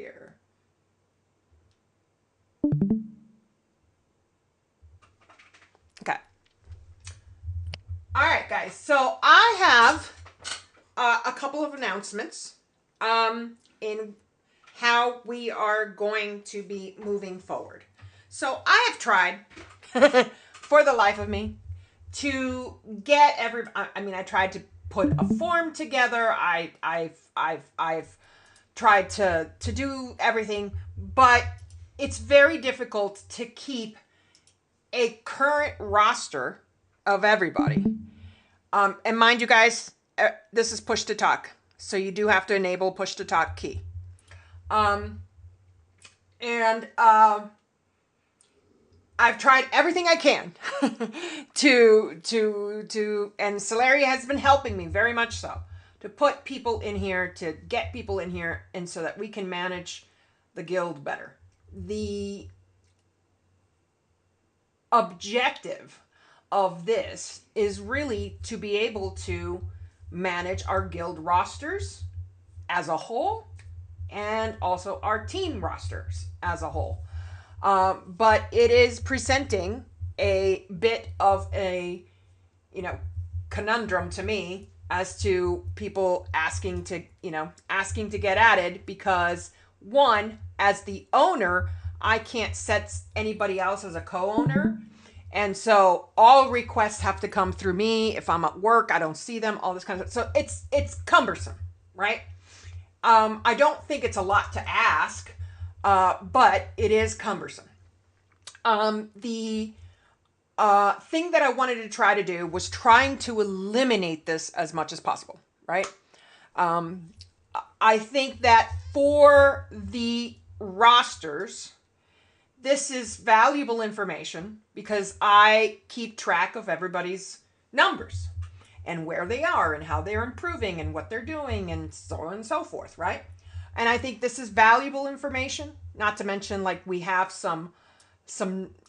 here. Okay. All right, guys. So I have a couple of announcements in how we are going to be moving forward. So I have tried, for the life of me, to get I tried to put a form together. I've tried to do everything, but it's very difficult to keep a current roster of everybody. And mind you guys, this is push to talk, so you do have to enable push to talk key. And I've tried everything I can and Celeria has been helping me very much so, to put people in here, to get people in here, and so that we can manage the guild better. The objective of this is really to be able to manage our guild rosters as a whole and also our team rosters as a whole. But it is presenting a bit of a, conundrum to me as to people asking to get added, because one, as the owner, I can't set anybody else as a co-owner. And so all requests have to come through me. If I'm at work, I don't see them, all this kind of stuff. So it's cumbersome, right? I don't think it's a lot to ask, but it is cumbersome. The thing that I wanted to try to do was trying to eliminate this as much as possible, right? I think that for the rosters, this is valuable information because I keep track of everybody's numbers and where they are and how they're improving and what they're doing and so on and so forth, right? And I think this is valuable information, not to mention, like, we have some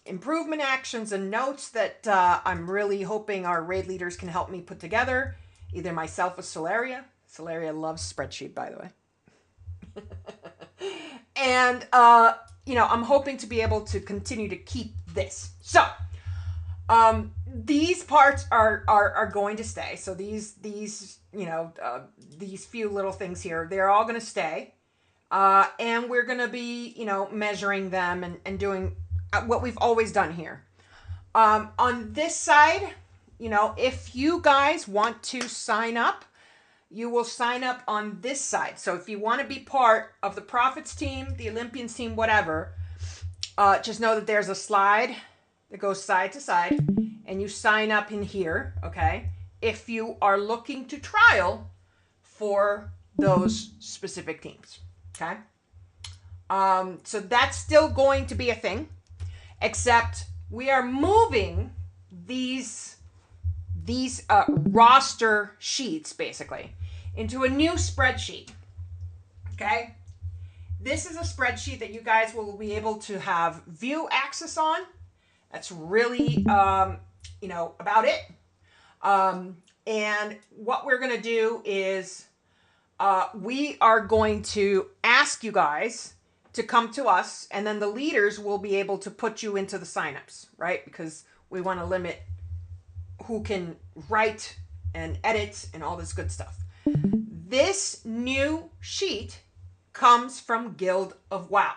improvement actions and notes that I'm really hoping our raid leaders can help me put together, either myself or Celeria. Celeria loves spreadsheet, by the way. And, I'm hoping to be able to continue to keep this. So, these parts are going to stay. So these few little things here, they're all going to stay. And we're going to be, measuring them and doing what we've always done here. On this side, if you guys want to sign up, you will sign up on this side. So if you want to be part of the Prophets team, the Olympians team, whatever, just know that there's a slide that goes side to side, and you sign up in here, okay? If you are looking to trial for those specific teams, okay? So that's still going to be a thing, except we are moving these roster sheets, basically, into a new spreadsheet, okay? This is a spreadsheet that you guys will be able to have view access on. That's really, about it. And what we're going to do is we are going to ask you guys to come to us, and then the leaders will be able to put you into the signups, right? Because we want to limit who can write and edit and all this good stuff. This new sheet comes from Guild of WoW.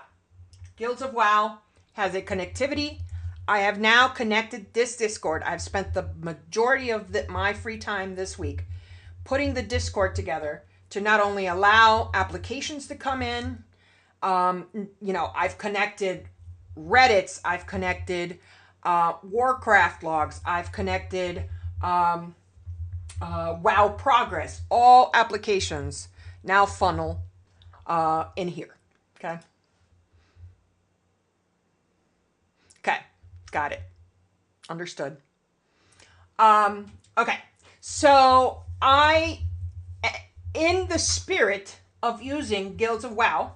Guilds of WoW has a connectivity. I have now connected this Discord. I've spent the majority of my free time this week putting the Discord together to not only allow applications to come in, I've connected Reddits, I've connected Warcraft logs, I've connected WoW progress, all applications now funnel in here, okay? Okay, got it. Understood. Okay, so in the spirit of using Guilds of WoW,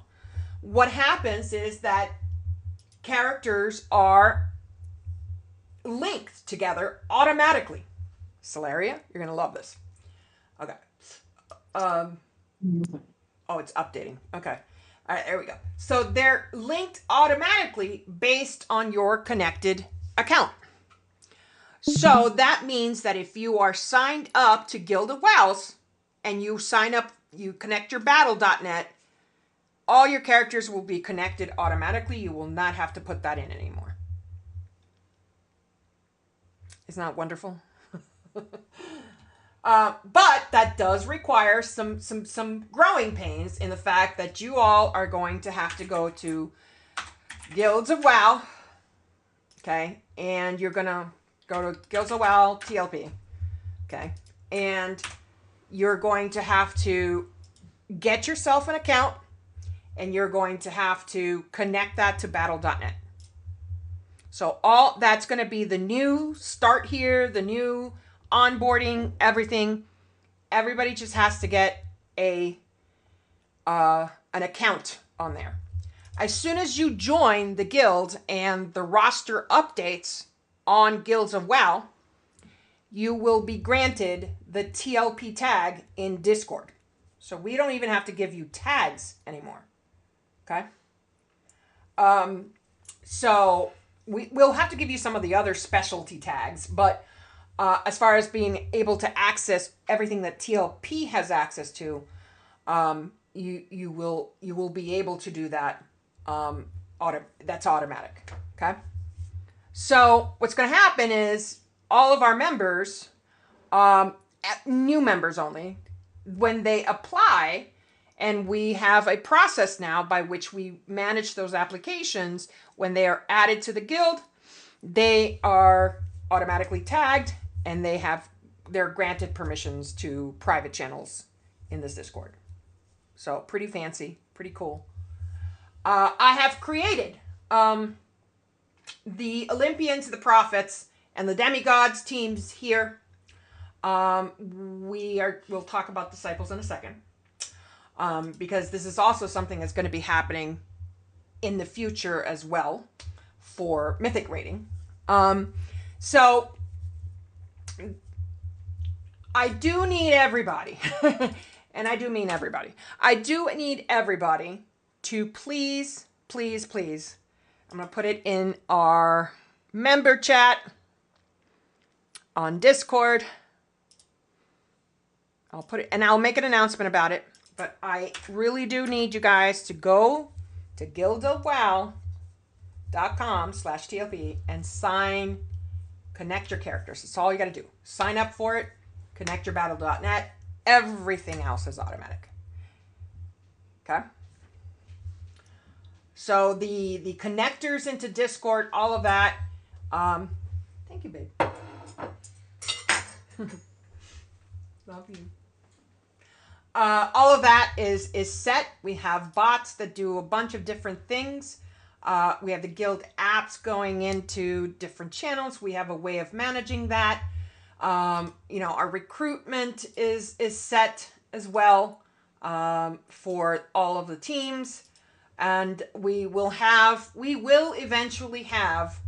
what happens is that characters are linked together automatically. Celeria, you're going to love this. Okay. Oh, it's updating. Okay. All right, there we go. So they're linked automatically based on your connected account. So that means that if you are signed up to Guild of Wows and you sign up, you connect your battle.net, all your characters will be connected automatically. You will not have to put that in anymore. Isn't that wonderful? But that does require some growing pains in the fact that you all are going to have to go to Guilds of WoW, okay? And you're going to go to Guilds of WoW TLP, okay? And you're going to have to get yourself an account, and you're going to have to connect that to battle.net. So all that's going to be the new start here, the new onboarding, everything. Everybody just has to get an account on there. As soon as you join the guild and the roster updates on Guilds of WoW, you will be granted the TLP tag in Discord. So we don't even have to give you tags anymore. Okay? So we'll have to give you some of the other specialty tags, but as far as being able to access everything that TLP has access to, you will be able to do that. That's automatic. Okay. So what's going to happen is all of our members, new members only, when they apply, and we have a process now by which we manage those applications. When they are added to the guild, they are automatically tagged, and they're granted permissions to private channels in this Discord. So pretty fancy, pretty cool. I have created the Olympians, the Prophets, and the Demigods teams here. We'll talk about Disciples in a second. Because this is also something that's going to be happening in the future as well for Mythic rating. So I do need everybody, and I do mean everybody. I do need everybody to please, please, please. I'm going to put it in our member chat on Discord. I'll put it, and I'll make an announcement about it. But I really do need you guys to go to guildofwow.com/TLP and connect your characters. That's all you got to do. Sign up for it, connect your battle.net. Everything else is automatic. Okay? So the connectors into Discord, all of that. Thank you, babe. Love you. All of that is set. We have bots that do a bunch of different things. We have the guild apps going into different channels. We have a way of managing that. Our recruitment is set as well for all of the teams. And we will eventually have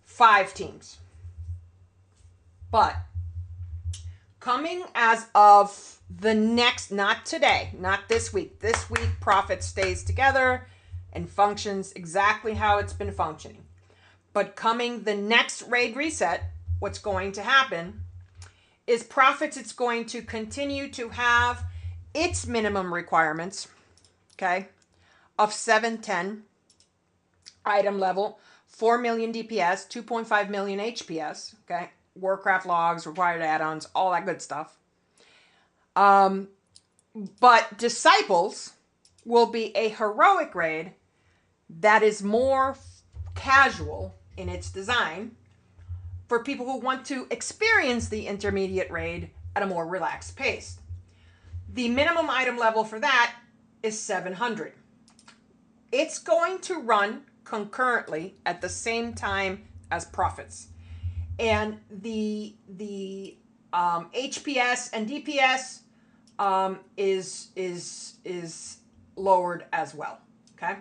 5 teams. But coming as of the next, not today, not this week. This week, Prophet stays together and functions exactly how it's been functioning. But coming the next raid reset, what's going to happen is Prophets, it's going to continue to have its minimum requirements, okay, of 710 item level, 4 million DPS, 2.5 million HPS, okay, Warcraft logs, required add-ons, all that good stuff. But Disciples will be a heroic raid that is more casual in its design for people who want to experience the intermediate raid at a more relaxed pace. The minimum item level for that is 700. It's going to run concurrently at the same time as Prophets. And the HPS and DPS is lowered as well. Okay.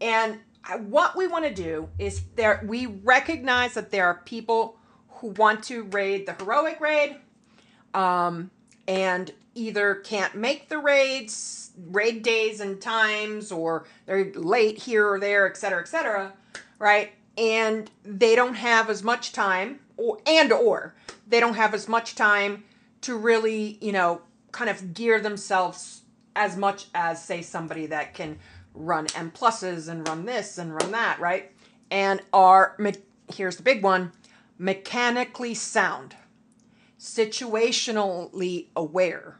And what we want to do is we recognize that there are people who want to raid the heroic raid, and either can't make the raid days and times, or they're late here or there, etc., right? And they don't have as much time, or they don't have as much time to really, kind of gear themselves as much as, say, somebody that can run M pluses and run this and run that, right? And here's the big one, mechanically sound, situationally aware,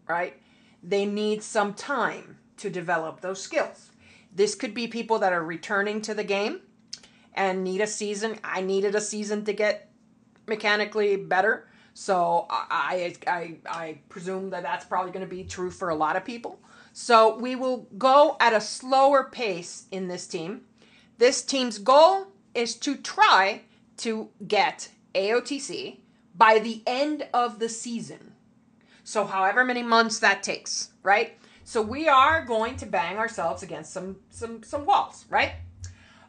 right? They need some time to develop those skills. This could be people that are returning to the game and need a season. I needed a season to get mechanically better. So I presume that that's probably going to be true for a lot of people. So we will go at a slower pace in this team. This team's goal is to try to get AOTC by the end of the season. So however many months that takes, right? So we are going to bang ourselves against some walls, right?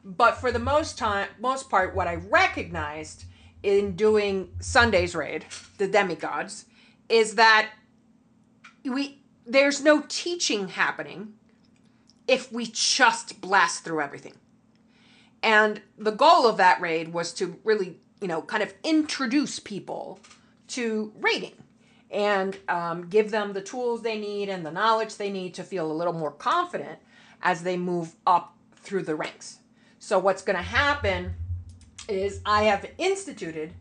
But for the most part, what I recognized in doing Sunday's raid, the demigods, is that there's no teaching happening if we just blast through everything. And the goal of that raid was to really, kind of introduce people to raiding and give them the tools they need and the knowledge they need to feel a little more confident as they move up through the ranks. So what's going to happen is I have instituted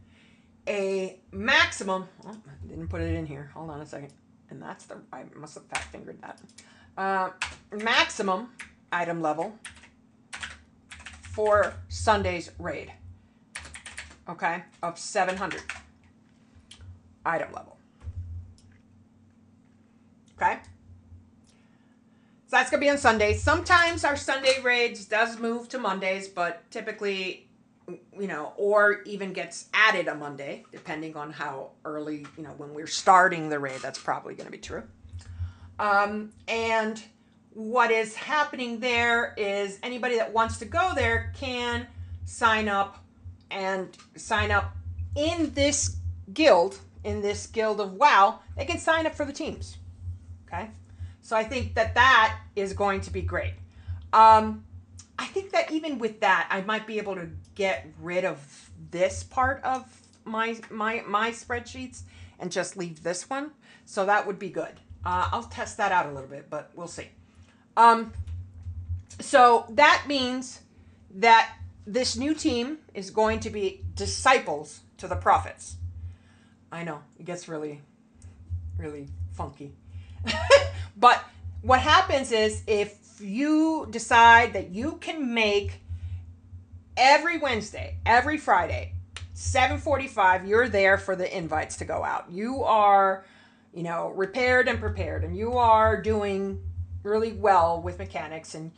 a maximum, I didn't put it in here, hold on a second, and I must have fat fingered that, maximum item level for Sunday's raid, okay, of 700 item level, okay? So that's going to be on Sundays. Sometimes our Sunday raids does move to Mondays, but typically, or even gets added a Monday, depending on how early, when we're starting the raid, that's probably going to be true. And what is happening there is anybody that wants to go there can sign up in this guild of WoW. They can sign up for the teams, okay? So I think that is going to be great. I think that even with that, I might be able to get rid of this part of my spreadsheets and just leave this one. So that would be good. I'll test that out a little bit, but we'll see. So that means that this new team is going to be disciples to the prophets. I know, it gets really, really funky. But what happens is if you decide that you can make every Wednesday, every Friday, 7:45, you're there for the invites to go out. You are, repaired and prepared, and you are doing really well with mechanics, and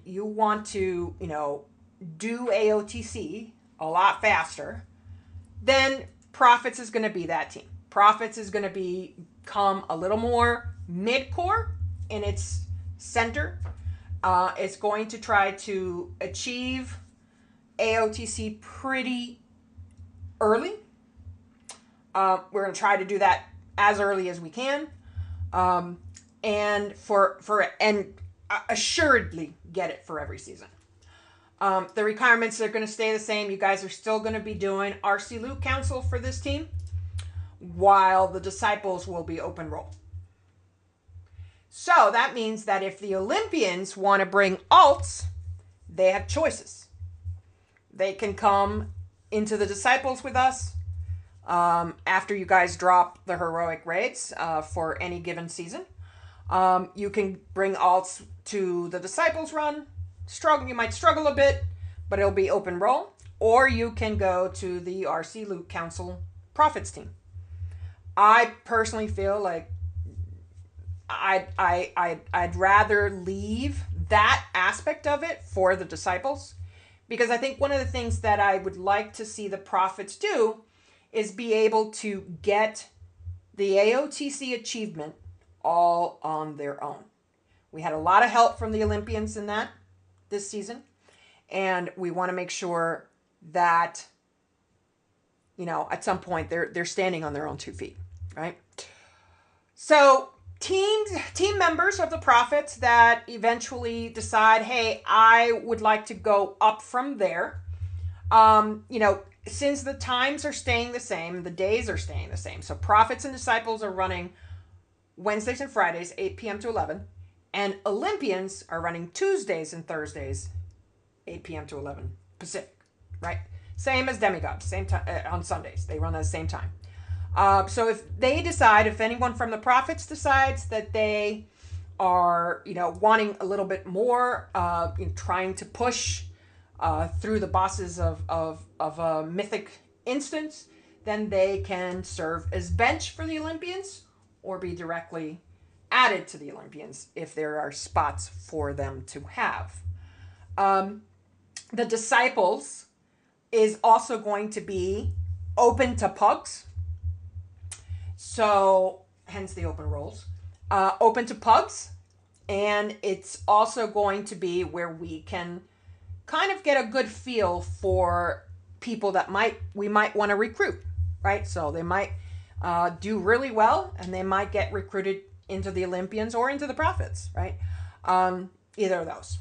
you want to, do AOTC a lot faster, then Prophets is going to be that team. Prophets is going to become a little more mid-core in its center. It's going to try to achieve AOTC pretty early. We're going to try to do that as early as we can, and assuredly get it for every season. The requirements are going to stay the same. You guys are still going to be doing RC Loot Council for this team, while the Disciples will be open role. So that means that if the Olympians want to bring alts, they have choices. They can come into the Disciples with us after you guys drop the heroic raids for any given season. You can bring alts to the Disciples run. You might struggle a bit, but it'll be open role. Or you can go to the RC Loot Council Prophets team. I personally feel like I'd rather leave that aspect of it for the Disciples, because I think one of the things that I would like to see the Prophets do is be able to get the AOTC achievement all on their own. We had a lot of help from the Olympians in that this season, and we want to make sure that, at some point they're standing on their own 2 feet, right? So team members of the Prophets that eventually decide, hey, I would like to go up from there. Since the times are staying the same, the days are staying the same. So Prophets and Disciples are running Wednesdays and Fridays, 8 p.m. to 11, and Olympians are running Tuesdays and Thursdays, 8 p.m. to 11 Pacific, right? Same as Demigods, same time on Sundays. They run at the same time. So if anyone from the Prophets decides that they are, wanting a little bit more, trying to push through the bosses of a mythic instance, then they can serve as bench for the Olympians or be directly added to the Olympians if there are spots for them to have. The Disciples is also going to be open to pugs. So, hence the open roles. Open to pugs. And it's also going to be where we can kind of get a good feel for people that we might want to recruit, right? So they might do really well, and they might get recruited into the Olympians or into the Prophets, right? Either of those.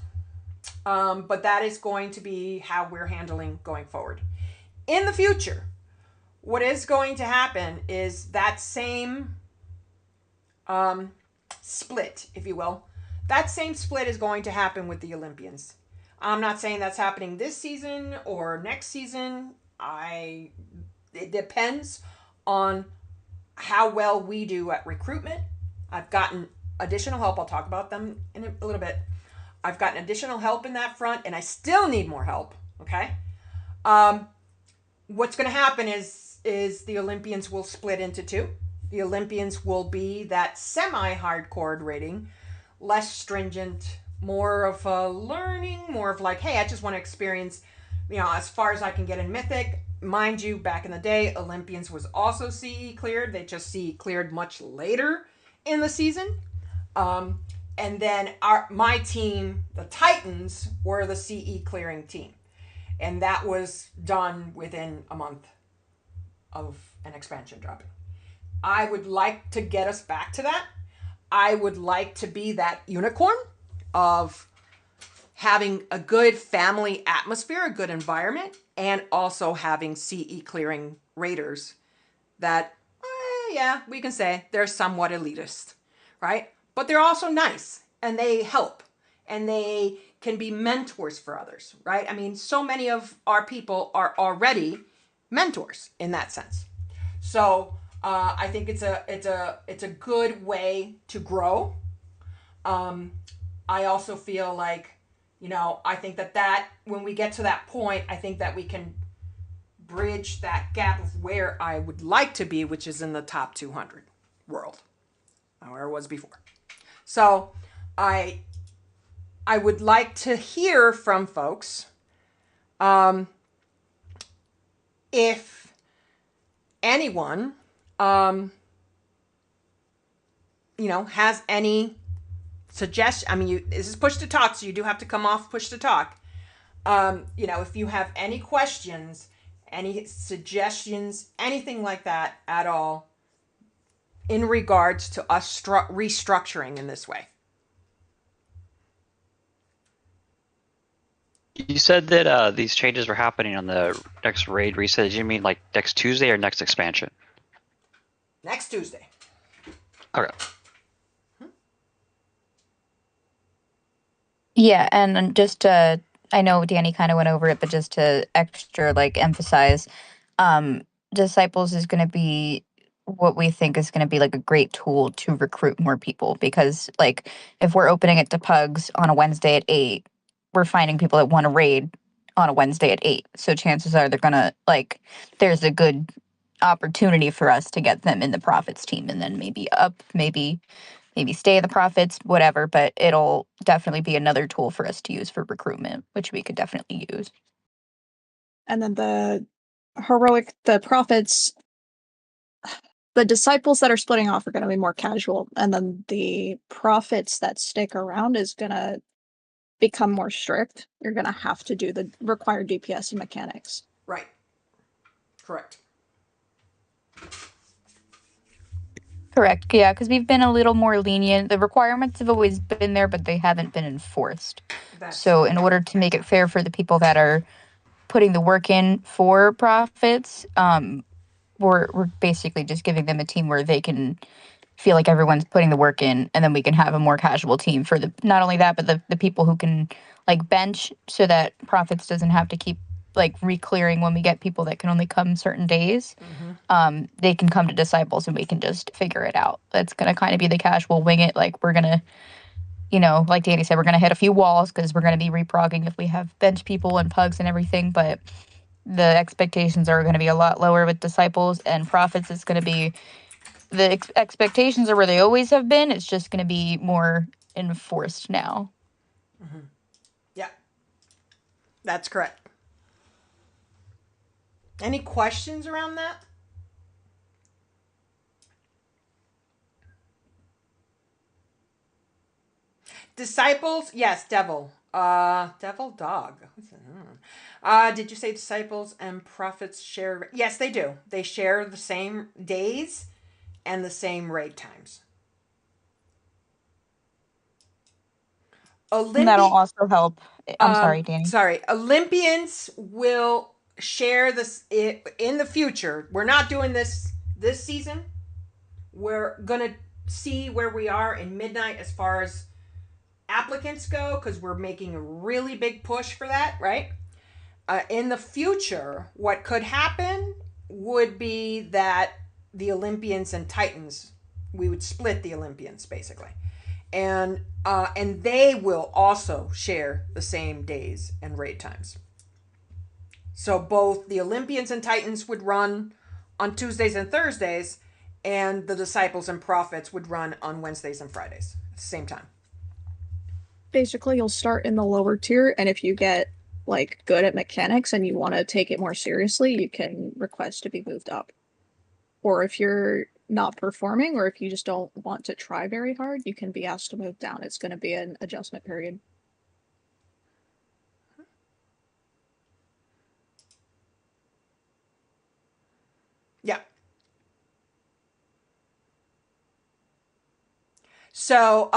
But that is going to be how we're handling going forward. In the future, what is going to happen is that same split, if you will, that same split is going to happen with the Olympians. I'm not saying that's happening this season or next season. It depends on how well we do at recruitment. I've gotten additional help. I'll talk about them in a little bit. I've gotten additional help in that front, and I still need more help. Okay. What's going to happen is the Olympians will split into two. The Olympians will be that semi-hardcore rating, less stringent, more of a learning, more of like, hey, I just want to experience, as far as I can get in Mythic. Mind you, back in the day, Olympians was also CE cleared. They just CE cleared much later in the season. And then my team, the Titans, were the CE clearing team. And that was done within a month of an expansion dropping. I would like to get us back to that. I would like to be that unicorn of having a good family atmosphere, a good environment, and also having CE clearing raiders that, we can say they're somewhat elitist, right? But they're also nice, and they help, and they can be mentors for others, right? I mean, so many of our people are already mentors in that sense. So I think it's a good way to grow. I also feel like, I think that when we get to that point, I think that we can bridge that gap of where I would like to be, which is in the top 200 world, where it was before. So I would like to hear from folks if anyone has any suggestion. I mean, this is push to talk, so you do have to come off push to talk. If you have any questions, any suggestions, anything like that at all in regards to us restructuring in this way. You said that these changes were happening on the next raid reset. Did you mean like next Tuesday or next expansion? Next Tuesday. Okay. Yeah, and just to, I know Danny kind of went over it, but just to extra emphasize, Disciples is going to be what we think is going to be like a great tool to recruit more people, because if we're opening it to pugs on a Wednesday at 8, we're finding people that want to raid on a Wednesday at 8. So chances are they're going to there's a good opportunity for us to get them in the Prophets team, and then maybe stay in the Prophets, whatever, but it'll definitely be another tool for us to use for recruitment, which we could definitely use. And then the Prophets, the Disciples that are splitting off are going to be more casual, and then the Prophets that stick around is going to become more strict. You're going to have to do the required DPS and mechanics. Right. Correct. Correct. Yeah, because we've been a little more lenient. The requirements have always been there, but they haven't been enforced. That's So, in order to make it fair for the people that are putting the work in for profits, we're basically just giving them a team where they can feel like everyone's putting the work in, and then we can have a more casual team for the not only that, but the people who can like bench so that profits doesn't have to keep like re-clearing when we get people that can only come certain days. They can come to disciples and we can just figure it out. That's gonna kind of be the casual wing it. Like we're gonna, like Danny said, we're gonna hit a few walls because we're gonna be reprogging if we have bench people and pugs and everything, but the expectations are going to be a lot lower with disciples, and profits is going to be the expectations are where they always have been. It's just going to be more enforced now. Yeah, that's correct. Any questions around that? Disciples, yes, devil. Devil dog. What's that? Did you say disciples and prophets share? Yes, they do. They share the same days and the same raid times. And that'll also help. I'm sorry, Danny. Olympians will share this in the future. We're not doing this season. We're gonna see where we are in midnight as far as applicants go, because we're making a really big push for that, right? In the future, what could happen would be that the Olympians and Titans, we would split the Olympians basically, and they will also share the same days and raid times. So both the Olympians and Titans would run on Tuesdays and Thursdays, and the disciples and prophets would run on Wednesdays and Fridays at the same time. Basically, you'll start in the lower tier, and if you get like good at mechanics and you want to take it more seriously, you can request to be moved up. Or if you're not performing, or if you just don't want to try very hard, you can be asked to move down. It's going to be an adjustment period. Yeah. So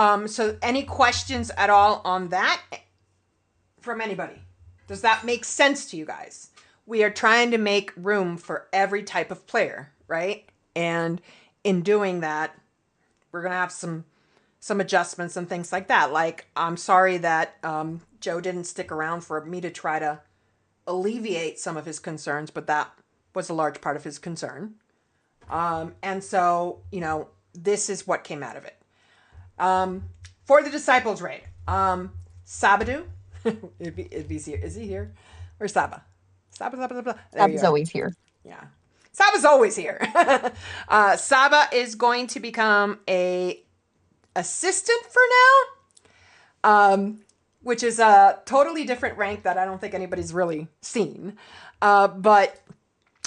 any questions at all on that from anybody? Does that make sense to you guys? We are trying to make room for every type of player, right? And in doing that, we're gonna have some adjustments and things like that. Like, I'm sorry that Joe didn't stick around for me to try to alleviate some of his concerns, but that was a large part of his concern. And so, this is what came out of it. For the disciples raid, Sabadu, is he here? Where's Saba? Saba's always here. Yeah. Saba's always here. Saba is going to become a assistant for now, which is a totally different rank that I don't think anybody's really seen. But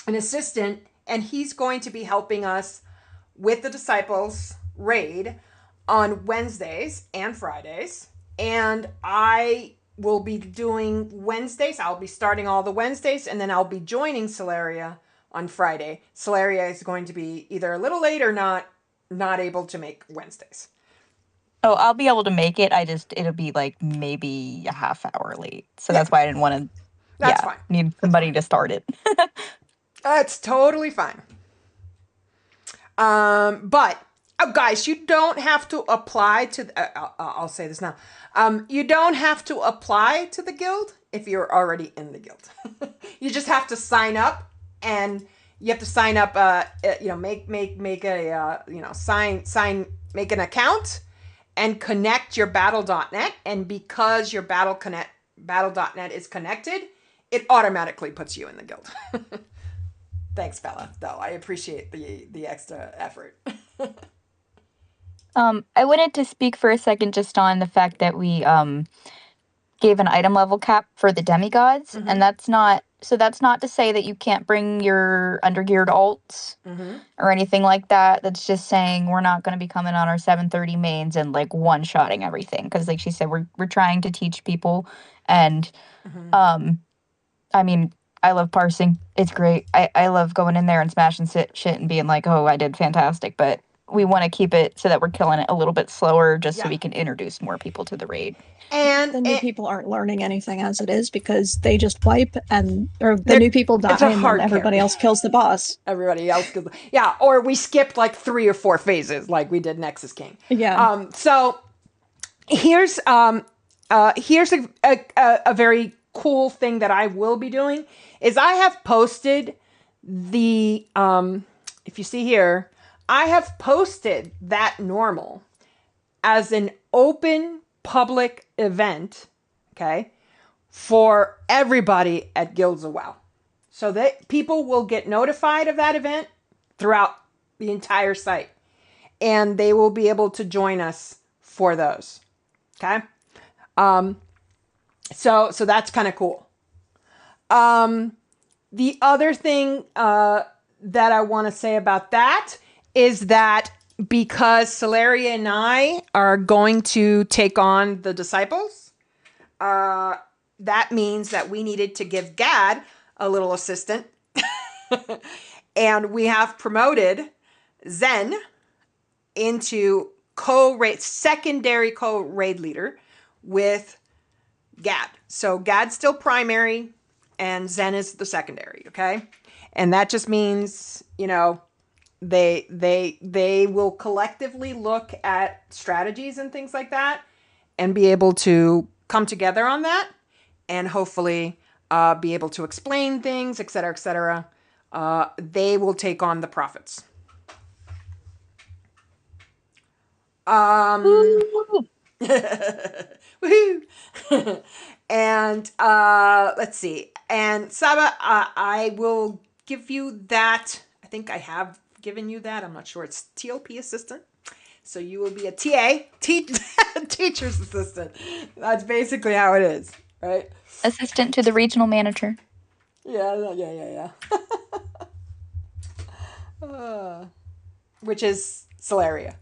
an assistant, and he's going to be helping us with the disciples raid on Wednesdays and Fridays. And I will be doing Wednesdays. I'll be starting all the Wednesdays, and then I'll be joining Celeria on Friday. Celeria is going to be either a little late or not able to make Wednesdays. Oh, I'll be able to make it. It'll be like maybe a half hour late. So that's why I didn't want to. That's fine. Need somebody to start it. That's totally fine. But guys, you don't have to apply to. I'll say this now. You don't have to apply to the guild if you're already in the guild. You just have to sign up, and you have to sign up. Make a make an account, and connect your battle.net. And because your battle.net is connected, it automatically puts you in the guild. Thanks, Bella, though. I appreciate the extra effort. I wanted to speak for a second just on the fact that we gave an item level cap for the demigods, and that's not to say that you can't bring your undergeared alts or anything like that. That's just saying we're not going to be coming on our 730 mains and like one-shotting everything, because like she said, we're trying to teach people, and I mean, I love parsing. It's great. I love going in there and smashing shit and being like, oh, I did fantastic. But we want to keep it so that we're killing it a little bit slower, just so Yeah. we can introduce more people to the raid. And The new people aren't learning anything as it is because they just wipe or the They're- new people die it's a and hard then everybody carry. else kills the boss. everybody else goes, yeah, or we skipped like 3 or 4 phases like we did Nexus King. Yeah. So here's a very cool thing that I will be doing is I have posted the if you see here, I have posted that normal as an open public event, okay, for everybody at Guilds of WoW. So that people will get notified of that event throughout the entire site. And they will be able to join us for those. Okay? So that's kind of cool. The other thing that I want to say about that is that because Celeria and I are going to take on the disciples, that means that we needed to give Gad a little assistant. And we have promoted Zen into secondary co-raid leader with Gad. So Gad's still primary and Zen is the secondary, okay? And that just means, they will collectively look at strategies and things like that and be able to come together on that and hopefully be able to explain things, et cetera, et cetera. They will take on the profits. Woohoo! And let's see. And Saba, I will give you that. I think I have given you that. I'm not sure. It's TLP assistant. So you will be a TA, teacher's assistant. That's basically how it is, right? Assistant to the regional manager. Yeah. Which is Celeria.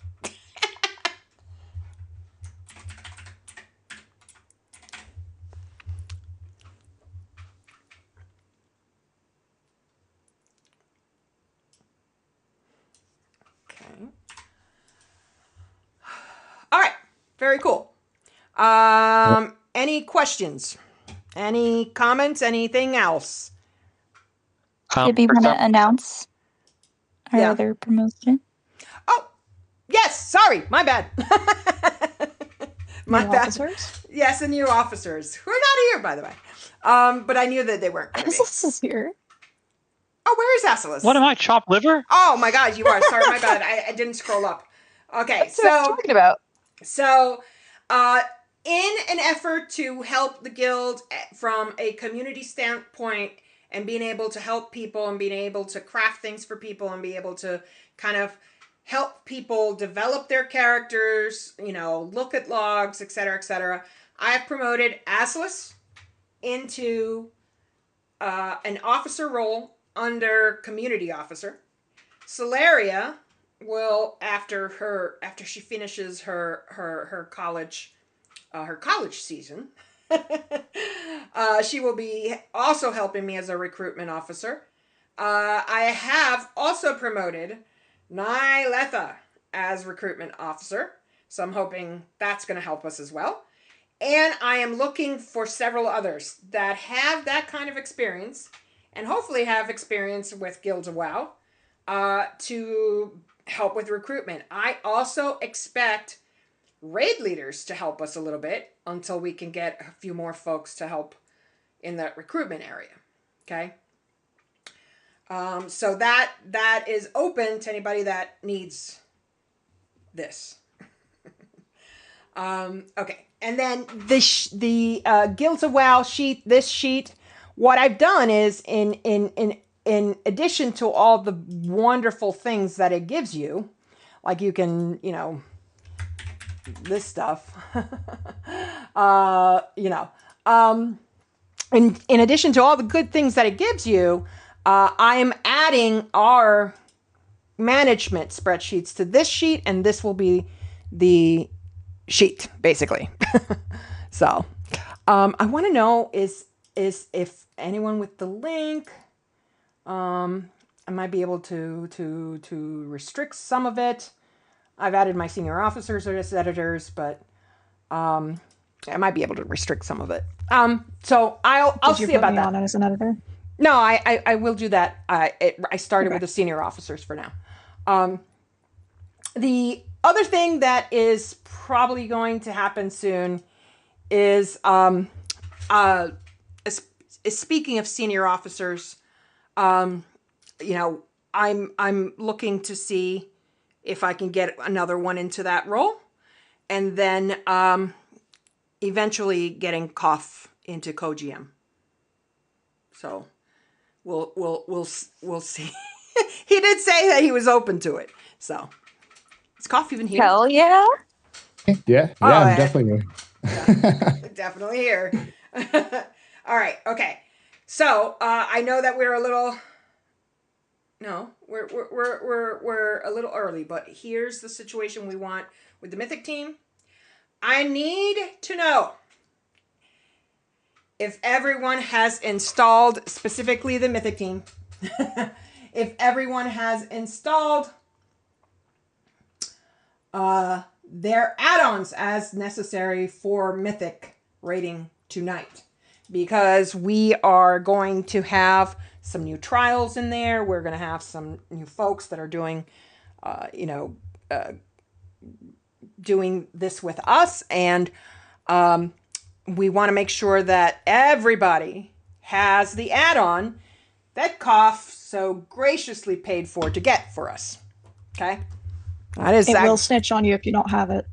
Okay. All right. Very cool. Any questions? Any comments? Anything else? Did we want to announce our Yeah. other promotion? Oh, yes. Sorry. My bad. My New bad. officers? Yes, the new officers who are not here, by the way. But I knew that they weren't going to be. This is here. Oh, where is Asilis? What am I, chopped liver? Oh my God, you are. Sorry, my bad. I didn't scroll up. Okay, That's what I'm talking about. So, in an effort to help the guild from a community standpoint and being able to help people and being able to craft things for people and be able to kind of help people develop their characters, look at logs, etc., I have promoted Asilis into an officer role under community officer. Celeria will after she finishes her college season, she will be also helping me as a recruitment officer. I have also promoted Nyletha as recruitment officer, so I'm hoping that's going to help us as well. And I am looking for several others that have that kind of experience and hopefully have experience with Guilds of WoW to help with recruitment. I also expect raid leaders to help us a little bit until we can get a few more folks to help in the recruitment area. Okay? So that is open to anybody that needs this. Okay. And then the Guilds of WoW sheet, this sheet, what I've done is in addition to all the wonderful things that it gives you, like you can, this stuff, in addition to all the good things that it gives you, I am adding our management spreadsheets to this sheet, and this will be the sheet, basically. So, I want to know is if anyone with the link, I might be able to restrict some of it. I've added my senior officers as editors, but I might be able to restrict some of it. So I'll Did you see put about me that. on as an editor? No, I will do that. I started Okay. with the senior officers for now. The other thing that is probably going to happen soon is speaking of senior officers, you know, I'm looking to see if I can get another one into that role, and then eventually getting Koff into co-GM. So we'll see. He did say that he was open to it. So is Koff even here? Hell yeah. Yeah, Oh, I'm yeah. definitely. Definitely here. All right. Okay. So I know that we're a little. No, we're a little early, but here's the situation we want with the Mythic team. I need to know if everyone has installed, specifically the Mythic team, if everyone has installed their add-ons as necessary for Mythic rating tonight, because we are going to have some new trials in there. We're going to have some new folks that are doing, doing this with us, and we want to make sure that everybody has the add-on that Koff so graciously paid for to get for us. Okay, that is It will snitch on you if you don't have it.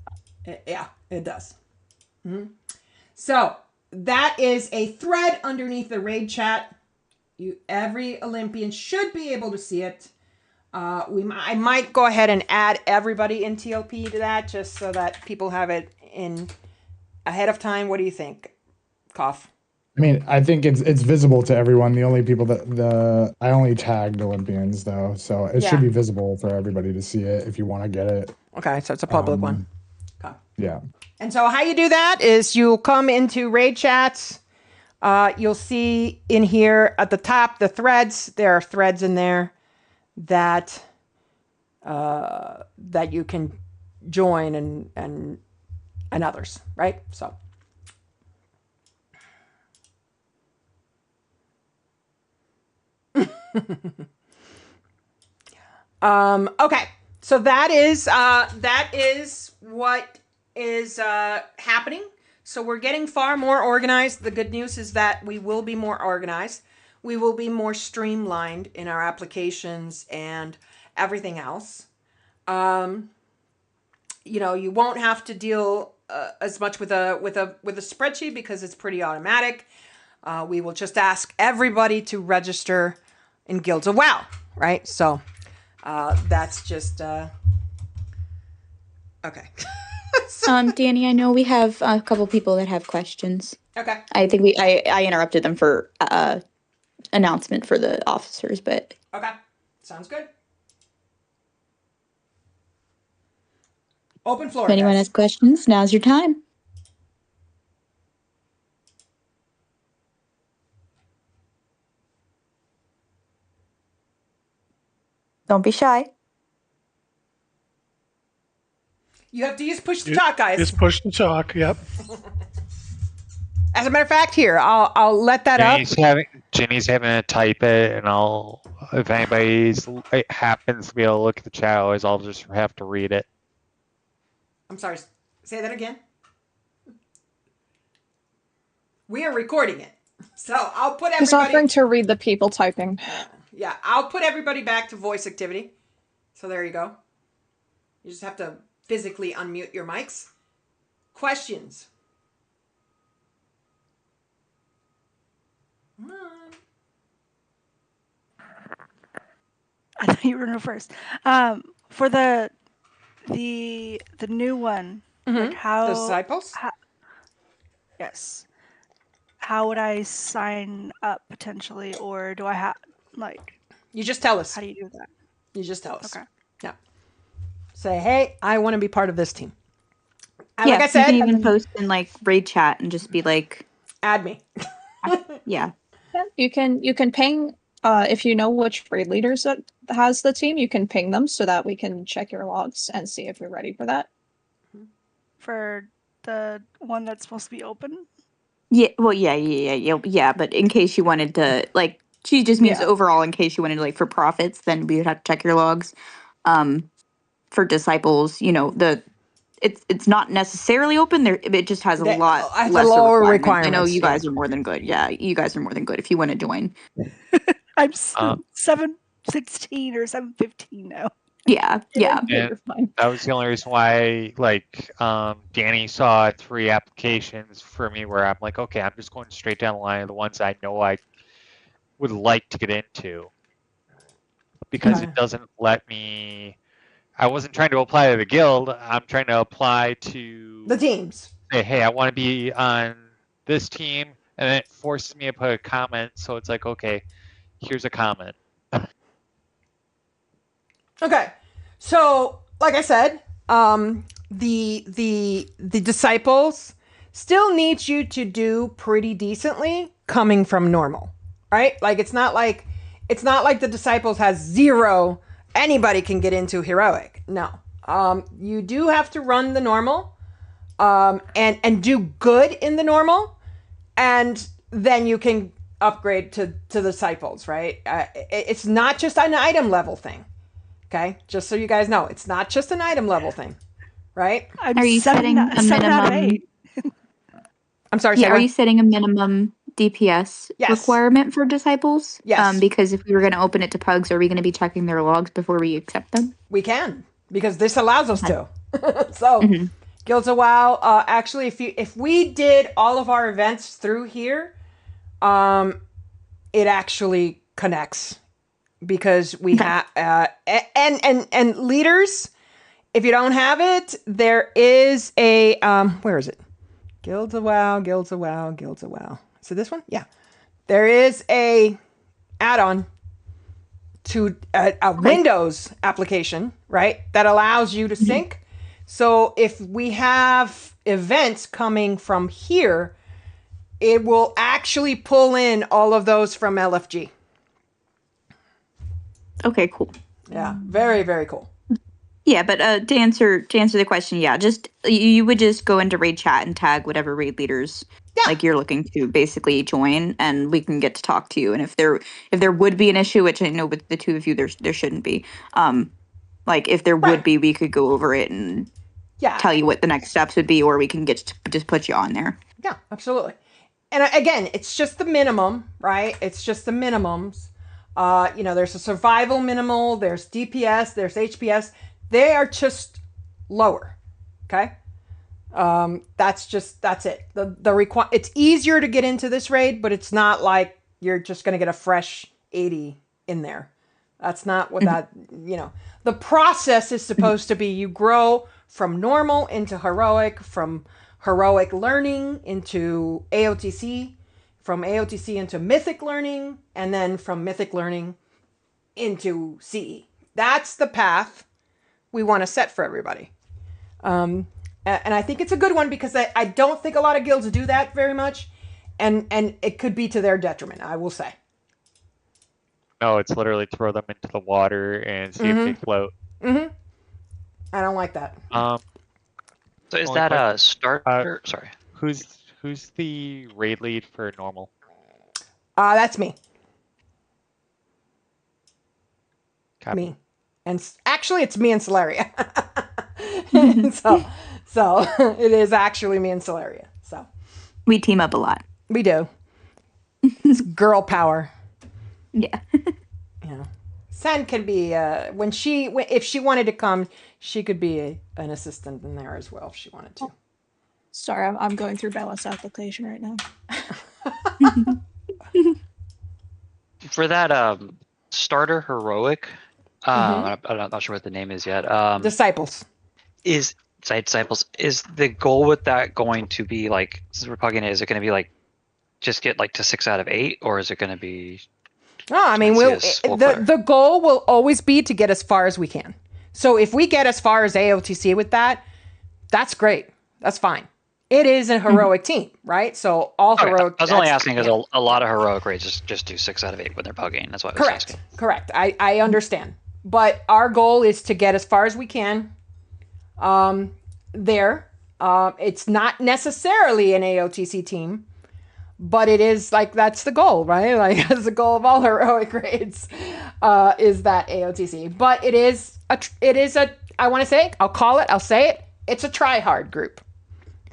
Yeah, it does. So that is a thread underneath the raid chat. Every Olympian should be able to see it. I might go ahead and add everybody in TLP to that, just so that people have it in ahead of time. What do you think, Koff? I mean, I think it's visible to everyone. The only people that I only tagged Olympians though, so it should be visible for everybody to see it if you want to get it. Okay, so it's a public one. Okay. Yeah. And so how you do that is you'll come into raid chats. You'll see in here at the top the threads. There are threads in there that that you can join and others, right? So okay. So that is what is happening. So we're getting far more organized. The good news is that we will be more organized. We will be more streamlined in our applications and everything else. You won't have to deal as much with a spreadsheet because it's pretty automatic. We will just ask everybody to register in Guilds of WoW, right? So that's just okay. Danny, I know we have a couple people that have questions. Okay. I think I interrupted them for announcement for the officers, but Okay. Sounds good. Open floor. if anyone guys. has questions, now's your time. Don't be shy. You have to use push to talk, guys. Just push to talk. Yep. As a matter of fact, here I'll let that up. Jenny's having to type it, and if anybody's happens to be able to look at the chat, I'll just have to read it. I'm sorry. Say that again. We are recording it, so I'll put He's everybody. offering to read the people typing. Yeah, I'll put everybody back to voice activity. So there you go. You just have to physically unmute your mics. Questions? Come on. I thought you were going to go first. For the new one, like how The disciples? yes, how would I sign up potentially, or do I have You just tell us. how do you do that? You just tell us. Okay. Yeah. Say, hey, I want to be part of this team. And Yeah, like I said, you can even post in raid chat and just be like, add me. yeah. Yeah, you can ping If you know which raid leaders that has the team, you can ping them so that we can check your logs and see if you're ready for that. For the one that's supposed to be open? Yeah, well, yeah. But in case you wanted to, like, she just means overall. In case you wanted to, like, for profits, then we would have to check your logs. For disciples, it's not necessarily open. There, it just has a lot lesser lower requirements. requirements. I know you guys are more than good. Yeah, you guys are more than good if you want to join. I'm 716 or 715 now. Yeah. You're fine. That was the only reason why, like, Danny saw 3 applications for me where I'm like, okay, I'm just going straight down the line of the ones I know I would like to get into. Because it doesn't let me... I wasn't trying to apply to the guild. I'm trying to apply to... the teams. Say, hey, I want to be on this team. And then it forces me to put a comment. So it's like, okay, here's a comment. Okay, so like I said, the disciples still need you to do pretty decently coming from normal, right? Like it's not like the disciples has 0. Anybody can get into heroic. No, you do have to run the normal, and do good in the normal, and then you can upgrade to disciples, right? It's not just an item level thing. Okay, just so you guys know, it's not just an item level thing, right? Are you setting a minimum? I'm sorry. Yeah, are you setting a minimum DPS requirement for disciples? Yes. Because if we were going to open it to pugs, are we going to be checking their logs before we accept them? We can, because this allows us to. So, Guilds of WoW. Actually, if we did all of our events through here, it actually connects. Because we have and leaders, if you don't have it, there is a where is it? Guilds of WoW. Is it this one? Yeah. There is a add-on to a Windows application, right? That allows you to sync. So if we have events coming from here, it will actually pull in all of those from LFG. Okay, cool. Yeah, very, very cool. Yeah, but to answer the question, yeah, just you would just go into raid chat and tag whatever raid leaders like you're looking to basically join, and we can get to talk to you. And if there would be an issue, which I know with the 2 of you, there shouldn't be. Like if there would be, we could go over it and tell you what the next steps would be, or we can just put you on there. Yeah, absolutely. And again, it's just the minimum, right? It's just the minimums. There's a survival minimal, there's DPS, there's HPS. They are just lower. Okay. That's it. It's easier to get into this raid, but it's not like you're just going to get a fresh 80 in there. That's not what the process is supposed to be. You grow from normal into heroic, from heroic learning into AOTC, from AOTC into mythic learning, and then from mythic learning into CE. That's the path we want to set for everybody. And I think it's a good one because I don't think a lot of guilds do that very much. And it could be to their detriment, I will say. No, it's literally throw them into the water and see if they float. I don't like that. So is that a starter? Sorry. Who's the raid lead for normal? That's me. Copy. Me. And actually, it's me and Celeria. so it is actually me and Celeria. So we team up a lot. We do. It's girl power. Yeah. Sen can be if she wanted to come, she could be an assistant in there as well if she wanted to. Sorry, I'm going through Bella's application right now. For that starter heroic, I'm not sure what the name is yet. Disciples. Is the goal with that going to be like, since we're plugging it, is it going to be like just get like to 6 out of 8, or is it going to be? No, I mean, the goal will always be to get as far as we can. So if we get as far as AOTC with that, that's great. That's fine. it is a heroic team, right? So all heroic. I was only asking because a lot of heroic raids just do 6 out of 8 when they're pugging. That's why I was asking. Correct. I understand, but our goal is to get as far as we can. There, it's not necessarily an AOTC team, but it is like that's the goal, right? Like that's the goal of all heroic raids, is that AOTC. But it is a. I want to say, I'll say it. It's a try hard group,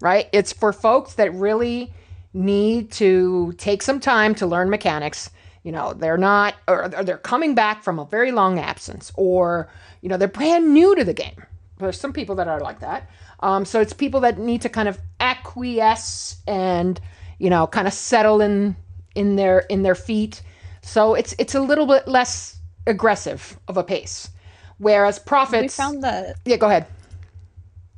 right? It's for folks that really need to take some time to learn mechanics. You know, they're not, or they're coming back from a very long absence, or you know, they're brand new to the game. There's some people that are like that. So it's people that need to kind of acquiesce and, you know, kind of settle in their feet. So it's a little bit less aggressive of a pace. Whereas Prophets, we found that. Yeah, go ahead.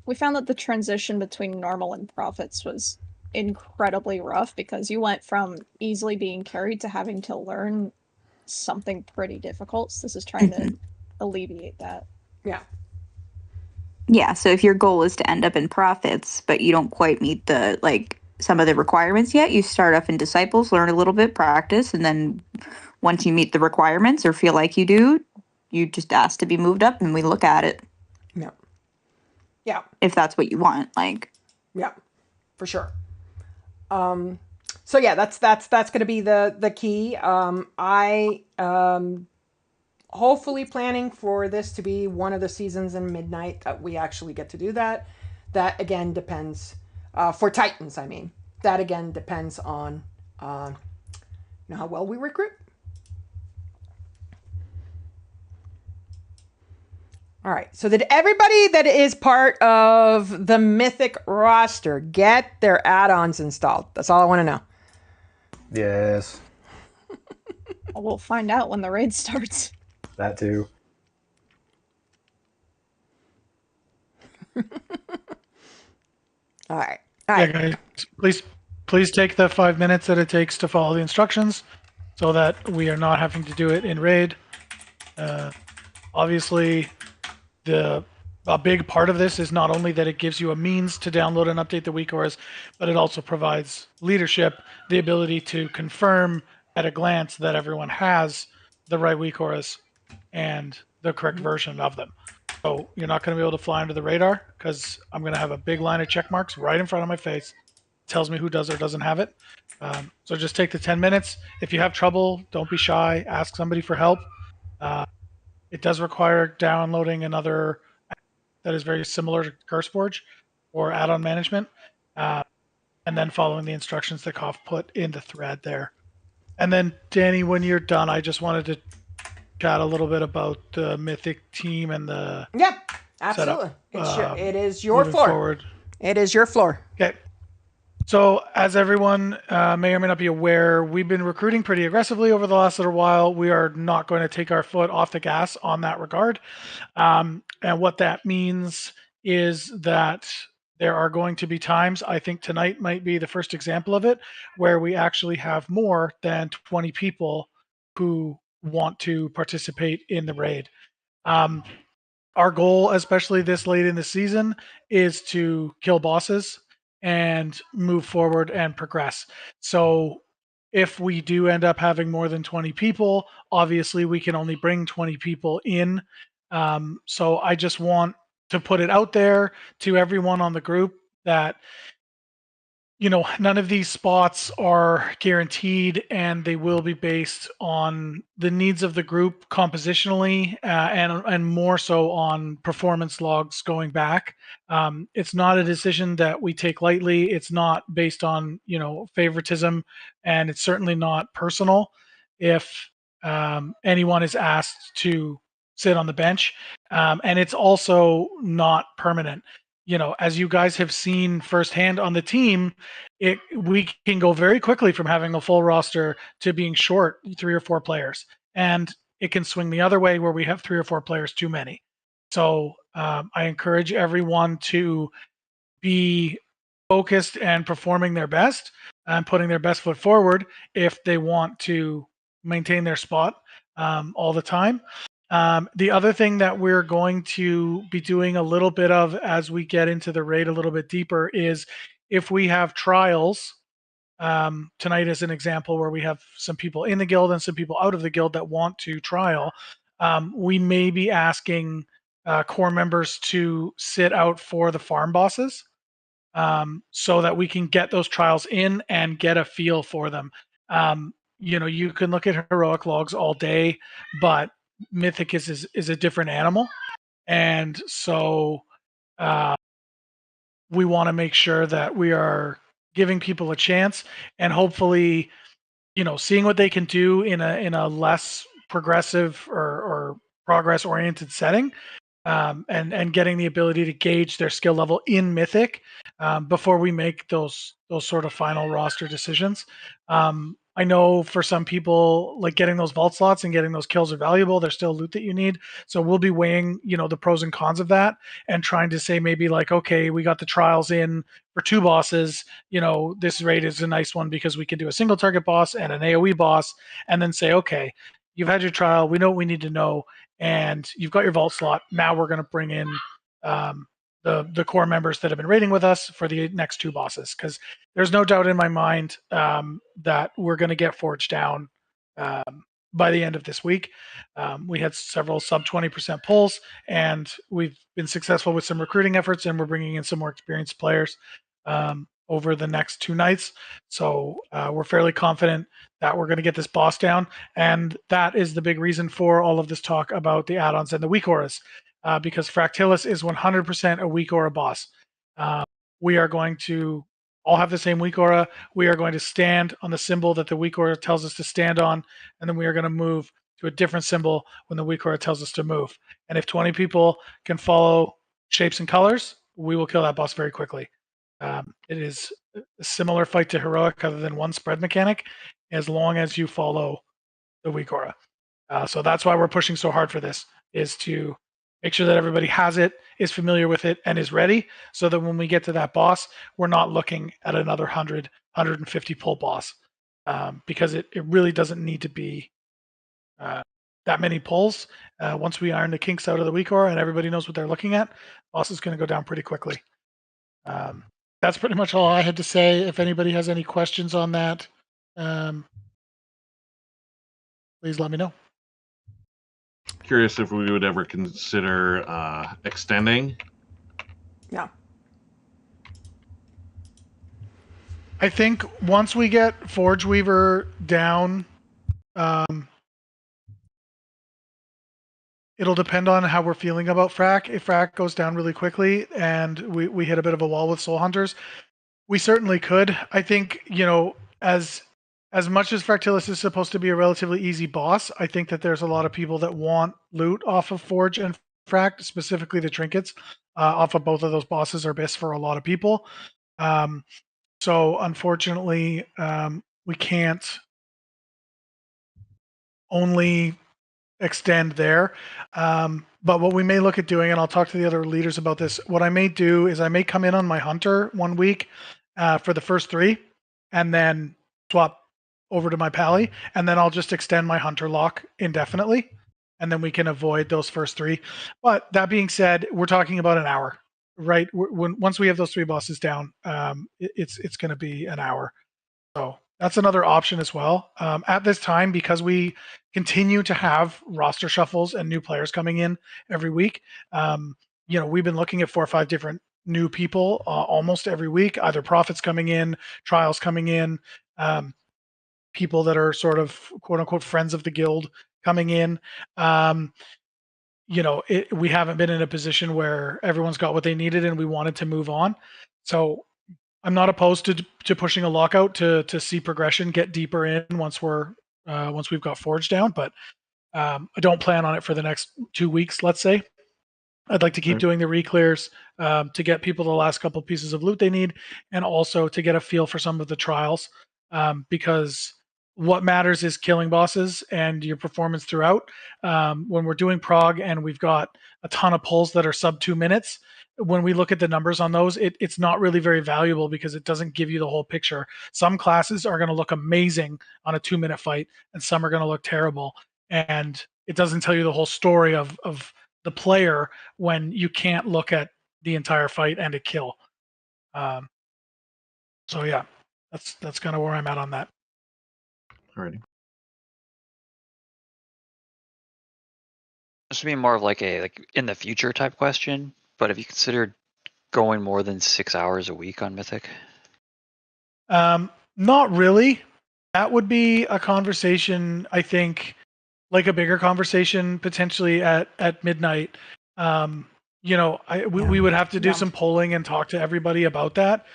We found that the transition between normal and Prophets was incredibly rough because you went from easily being carried to having to learn something pretty difficult. So this is trying to alleviate that. Yeah. Yeah, so if your goal is to end up in Prophets, but you don't quite meet the, like, some of the requirements yet, you start off in Disciples, learn a little bit, practice, and then once you meet the requirements or feel like you do, you just ask to be moved up and we look at it. Yeah. Yeah. If that's what you want, like. Yeah, for sure. So yeah, that's going to be the key. I hopefully planning for this to be one of the seasons in Midnight that we actually get to do that. That again depends for Titans. I mean, that again depends on you know, how well we recruit. All right. So did everybody that is part of the Mythic roster get their add-ons installed? That's all I want to know. Yes. We'll find out when the raid starts. That too. All right. Yeah, guys, please take the 5 minutes that it takes to follow the instructions so that we are not having to do it in raid. Obviously, a big part of this is not only that it gives you a means to download and update the weak auras, but it also provides leadership the ability to confirm at a glance that everyone has the right weak auras and the correct version of them. So you're not going to be able to fly under the radar because I'm going to have a big line of check marks right in front of my face. It tells me who does or doesn't have it. So just take the 10 minutes. If you have trouble, don't be shy. Ask somebody for help. It does require downloading another that is very similar to CurseForge or add-on management, and then following the instructions that Koff put in the thread there. And then, Danny, when you're done, I just wanted to chat a little bit about the Mythic team and the absolutely. Setup, it is your floor. Forward. It is your floor. Okay. So as everyone may or may not be aware, we've been recruiting pretty aggressively over the last little while. We are not going to take our foot off the gas on that regard. And what that means is that there are going to be times, I think tonight might be the first example of it, where we actually have more than 20 people who want to participate in the raid. Our goal, especially this late in the season, is to kill bosses and move forward and progress. So if we do end up having more than 20 people, obviously we can only bring 20 people in. So I just want to put it out there to everyone on the group that, you know, none of these spots are guaranteed and they will be based on the needs of the group compositionally and more so on performance logs going back. It's not a decision that we take lightly. It's not based on, you know, favoritism, and it's certainly not personal if anyone is asked to sit on the bench. And it's also not permanent. You know, as you guys have seen firsthand on the team, we can go very quickly from having a full roster to being short 3 or 4 players. And it can swing the other way where we have 3 or 4 players too many. So I encourage everyone to be focused and performing their best and putting their best foot forward if they want to maintain their spot all the time. The other thing that we're going to be doing a little bit of as we get into the raid a little bit deeper is if we have trials, tonight is an example where we have some people in the guild and some people out of the guild that want to trial. We may be asking core members to sit out for the farm bosses, so that we can get those trials in and get a feel for them. You can look at heroic logs all day, but mythic is a different animal, and so we want to make sure that we are giving people a chance and hopefully, seeing what they can do in a less progressive or progress oriented setting, and getting the ability to gauge their skill level in Mythic before we make those sort of final roster decisions. I know for some people, like getting those vault slots and getting those kills are valuable. There's still loot that you need, so we'll be weighing the pros and cons of that and trying to say maybe like, okay, we got the trials in for 2 bosses. This raid is a nice one because we can do a single target boss and an AOE boss, and then say, okay, you've had your trial. We know what we need to know, and you've got your vault slot. Now we're going to bring in the core members that have been raiding with us for the next 2 bosses, because there's no doubt in my mind that we're going to get Forged down by the end of this week. We had several sub 20% pulls, and we've been successful with some recruiting efforts, and we're bringing in some more experienced players over the next 2 nights. So we're fairly confident that we're going to get this boss down, and that is the big reason for all of this talk about the add-ons and the weak auras, because Fractilis is 100% a weak aura boss. We are going to all have the same weak aura. We are going to stand on the symbol that the weak aura tells us to stand on, and then we are going to move to a different symbol when the weak aura tells us to move. And if 20 people can follow shapes and colors, we will kill that boss very quickly. It is a similar fight to heroic, other than one spread mechanic, as long as you follow the weak aura. So that's why we're pushing so hard for this, is to make sure that everybody has it, is familiar with it, and is ready, so that when we get to that boss, we're not looking at another 150 pull boss, because it really doesn't need to be that many pulls. Once we iron the kinks out of the weak aura and everybody knows what they're looking at, boss is going to go down pretty quickly. That's pretty much all I had to say. If anybody has any questions on that, please let me know. Curious if we would ever consider extending. Yeah. I think once we get Forge Weaver down, it'll depend on how we're feeling about Frac. If Frac goes down really quickly and we hit a bit of a wall with Soul Hunters, we certainly could. I think, as much as Fractilis is supposed to be a relatively easy boss, I think that there's a lot of people that want loot off of Forge and Frac, specifically the trinkets off of both of those bosses are best for a lot of people. So unfortunately, we can't only extend there. But what we may look at doing, and I'll talk to the other leaders about this, what I may do is I may come in on my Hunter 1 week for the first 3, and then swap over to my Pally, and then I'll just extend my Hunter lock indefinitely, and then we can avoid those first 3. But that being said, we're talking about an hour, right? Once we have those 3 bosses down, it's going to be an hour. So that's another option as well. At this time, because we continue to have roster shuffles and new players coming in every week, we've been looking at 4 or 5 different new people almost every week, either profits coming in, trials coming in, people that are sort of quote unquote friends of the guild coming in. We haven't been in a position where everyone's got what they needed and we wanted to move on. So I'm not opposed to pushing a lockout to see progression get deeper in once we've got Forge down, but I don't plan on it for the next 2 weeks, let's say. I'd like to keep doing the re-clears to get people the last couple pieces of loot they need, and also to get a feel for some of the trials, because what matters is killing bosses and your performance throughout. When we're doing prog and we've got a ton of pulls that are sub 2 minutes, when we look at the numbers on those, it's not really very valuable because it doesn't give you the whole picture. Some classes are going to look amazing on a 2-minute fight, and some are going to look terrible. And it doesn't tell you the whole story of the player when you can't look at the entire fight and a kill. So yeah, that's kind of where I'm at on that. Alrighty. This would be more of like a in the future type question, but have you considered going more than 6 hours a week on Mythic? Not really. That would be a conversation, I think, like a bigger conversation potentially at midnight. We would have to do some polling and talk to everybody about that,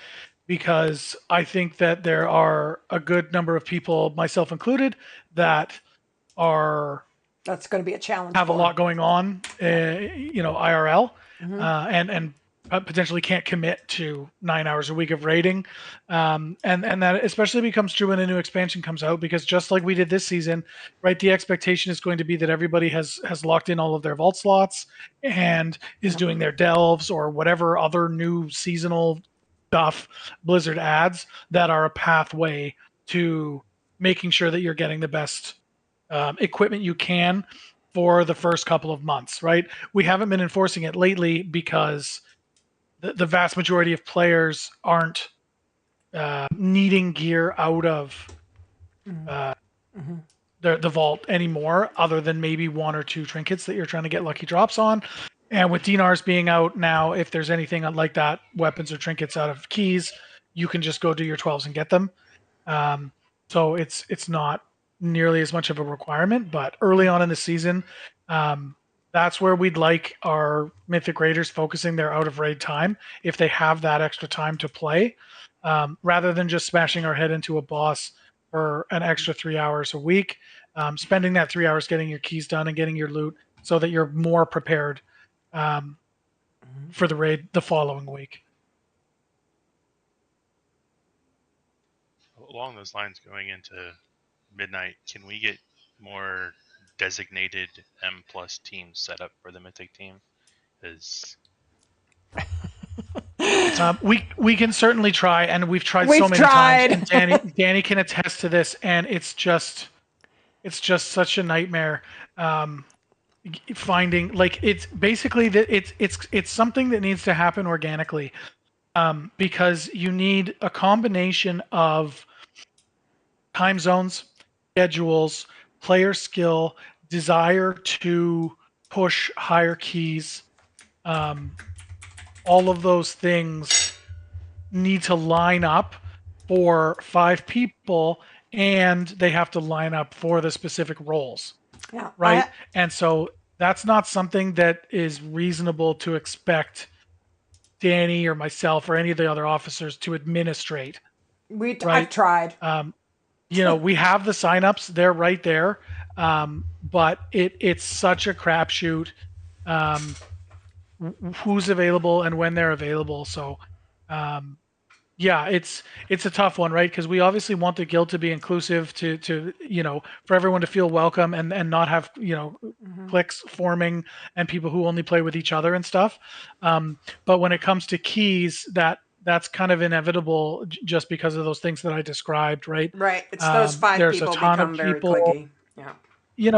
because I think that there are a good number of people, myself included, that are That's going to be a challenge. Have a lot going on, IRL, Mhm. And potentially can't commit to 9 hours a week of raiding, and that especially becomes true when a new expansion comes out, because just like we did this season, right, the expectation is going to be that everybody has locked in all of their vault slots and is doing their delves or whatever other new seasonal stuff Blizzard adds that are a pathway to making sure that you're getting the best equipment you can for the first couple of months, right? We haven't been enforcing it lately because the vast majority of players aren't needing gear out of the vault anymore, other than maybe one or two trinkets that you're trying to get lucky drops on. And with dinars being out now, if there's anything like that, weapons or trinkets out of keys, you can just go do your 12s and get them. So it's not nearly as much of a requirement, but early on in the season, that's where we'd like our Mythic Raiders focusing their out of raid time, if they have that extra time to play, rather than just smashing our head into a boss for an extra 3 hours a week. Spending that 3 hours getting your keys done and getting your loot so that you're more prepared for the raid the following week. Along those lines, going into midnight, can we get more designated M plus teams set up for the Mythic team? Is we can certainly try, and we've tried so many times. And Danny can attest to this, and it's just such a nightmare. Finding, like, it's basically that it's something that needs to happen organically, because you need a combination of time zones, schedules, player skill, desire to push higher keys. All of those things need to line up for 5 people, and they have to line up for the specific roles. Yeah. Right. And so that's not something that is reasonable to expect Danny or myself or any of the other officers to administrate. I've tried. We have the signups; they're right there, but it's such a crapshoot. Who's available and when they're available. So, it's a tough one, right? Because we obviously want the guild to be inclusive, to for everyone to feel welcome and not have cliques forming and people who only play with each other and stuff. But when it comes to keys, that's kind of inevitable just because of those things that I described, right? Right. It's those 5 people become very cliquey. Yeah.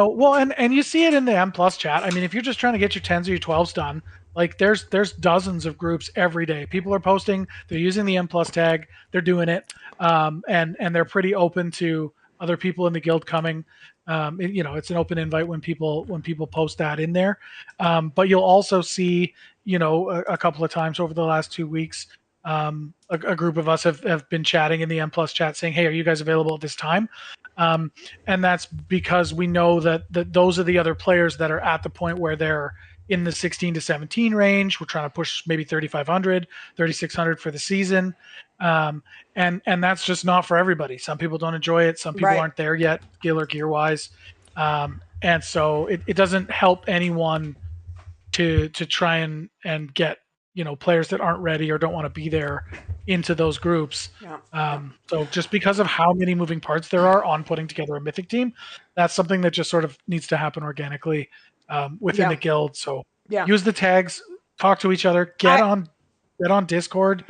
Well, and you see it in the M plus chat. I mean, if you're just trying to get your 10s or your 12s done, like there's dozens of groups every day. People are posting, they're using the M plus tag, they're doing it, and they're pretty open to other people in the guild coming. It's an open invite when people post that in there. But you'll also see, a couple of times over the last 2 weeks, a group of us have been chatting in the M plus chat saying, hey, are you guys available at this time? And that's because we know that those are the other players that are at the point where they're in the 16 to 17 range. We're trying to push maybe 3,500, 3,600 for the season. And that's just not for everybody. Some people don't enjoy it. Some people aren't there yet, skill or gear wise. And so it doesn't help anyone to try and get, players that aren't ready or don't want to be there into those groups. So just because of how many moving parts there are on putting together a Mythic team, that's something that just sort of needs to happen organically within the guild. So use the tags, talk to each other, get on Discord,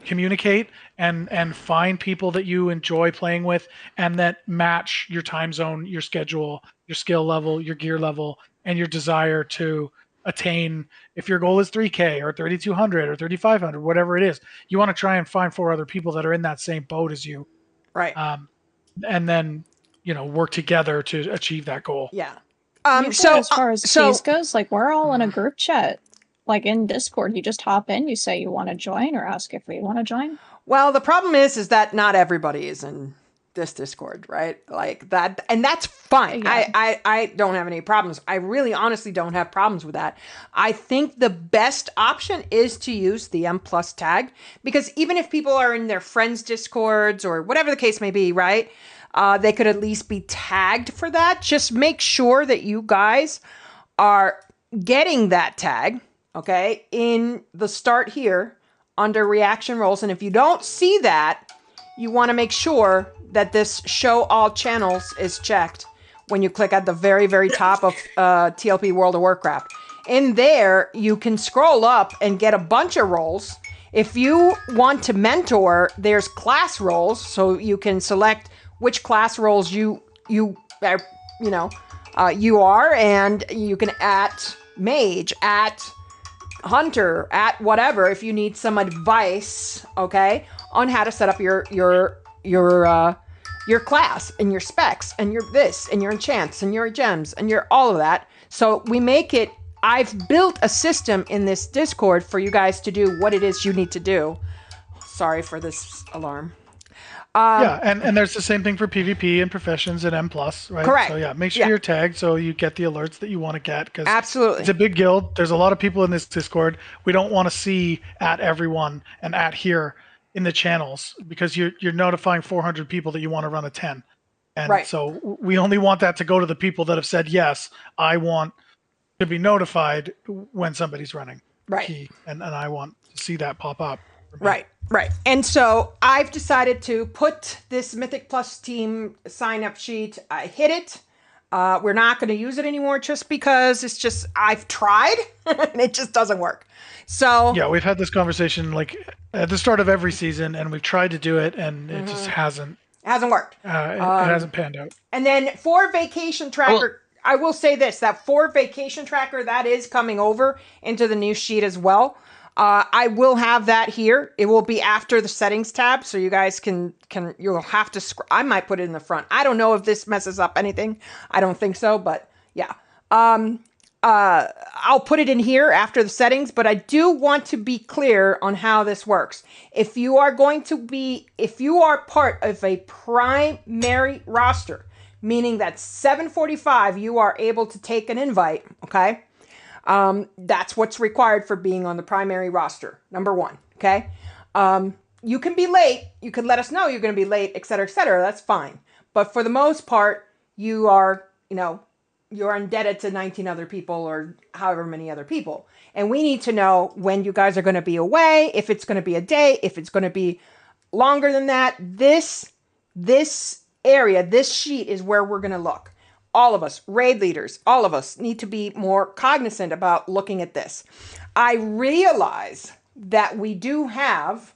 communicate, and find people that you enjoy playing with and that match your time zone, your schedule, your skill level, your gear level, and your desire to attain, if your goal is 3K or 3,200 or 3,500, whatever it is, you want to try and find 4 other people that are in that same boat as you. Right. And then, work together to achieve that goal. Yeah. So as far as keys goes, like we're all in a group chat, like in Discord. You just hop in, you say you want to join, or ask if we want to join. Well, the problem is that not everybody is in this Discord, right? Like that, and that's fine. Yeah. I don't have any problems. I really honestly don't have problems with that. I think the best option is to use the M+ tag, because even if people are in their friends' Discords or whatever the case may be, right? They could at least be tagged for that. Just make sure that you guys are getting that tag, okay, in the start here under reaction roles. And if you don't see that, you want to make sure that this show all channels is checked when you click at the very, very top of TLP World of Warcraft. In there, you can scroll up and get a bunch of roles. If you want to mentor, there's class roles, so you can select which class roles you are, and you can at mage, at hunter, at whatever, if you need some advice, okay, on how to set up your class and your specs and your this and your enchants and your gems and your all of that. So we make it, I've built a system in this Discord for you guys to do what it is you need to do. Sorry for this alarm. Yeah, and there's the same thing for PvP and professions and M+, right? Correct. So yeah, make sure you're tagged so you get the alerts that you want to get. Cause absolutely, it's a big guild. There's a lot of people in this Discord. We don't want to see at everyone and at here in the channels, because you're notifying 400 people that you want to run a 10. And so we only want that to go to the people that have said, yes, I want to be notified when somebody's running key, and I want to see that pop up. Right. And so I've decided to put this Mythic Plus team sign-up sheet. I hit it. We're not going to use it anymore just because it's just, I've tried and it just doesn't work. So yeah, we've had this conversation like at the start of every season, and we've tried to do it, and it just hasn't worked. It hasn't panned out. And then for vacation tracker, I will say this, that for vacation tracker, that is coming over into the new sheet as well. I will have that here. It will be after the settings tab, so you guys you'll have to I might put it in the front. I don't know if this messes up anything. I don't think so, but yeah. I'll put it in here after the settings, but I do want to be clear on how this works. If you are part of a primary roster, meaning that 7:45 you are able to take an invite, okay? That's what's required for being on the primary roster, number 1, okay? You can be late. You can let us know you're going to be late, et cetera, et cetera. That's fine. But for the most part, you are, you're indebted to 19 other people or however many other people. And we need to know when you guys are going to be away, if it's going to be a day, if it's going to be longer than that. This area, this sheet is where we're going to look. All of us, raid leaders, all of us need to be more cognizant about looking at this. I realize that we do have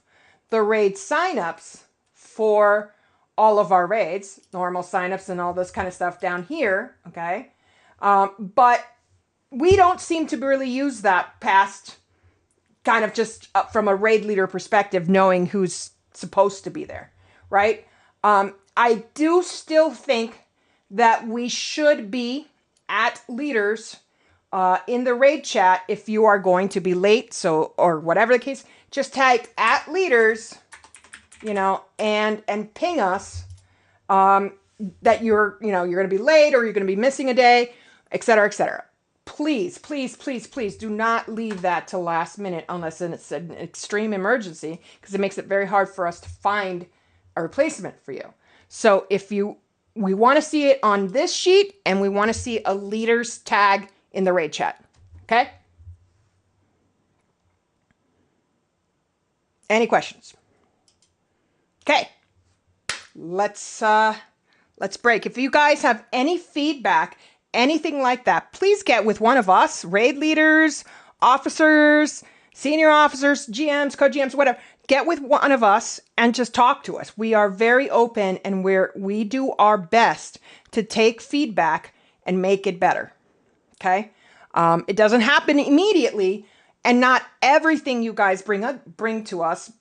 the raid signups for all of our raids, normal signups and all this kind of stuff down here, okay? But we don't seem to really use that past kind of just from a raid leader perspective, knowing who's supposed to be there, right? I do still think that we should be at leaders in the raid chat if you are going to be late, or whatever the case, just type at leaders, and ping us that you're going to be late or you're going to be missing a day, et cetera, et cetera. Please, please, please, please do not leave that to last minute unless it's an extreme emergency, because it makes it very hard for us to find a replacement for you. So we want to see it on this sheet, and we want to see a leader's tag in the raid chat. Okay? Any questions? Okay. Let's break. If you guys have any feedback, anything like that, please get with one of us, raid leaders, officers, senior officers, GMs, co-GMs, whatever. Get with one of us and just talk to us. We are very open, and we do our best to take feedback and make it better. Okay? It doesn't happen immediately, and not everything you guys bring to us,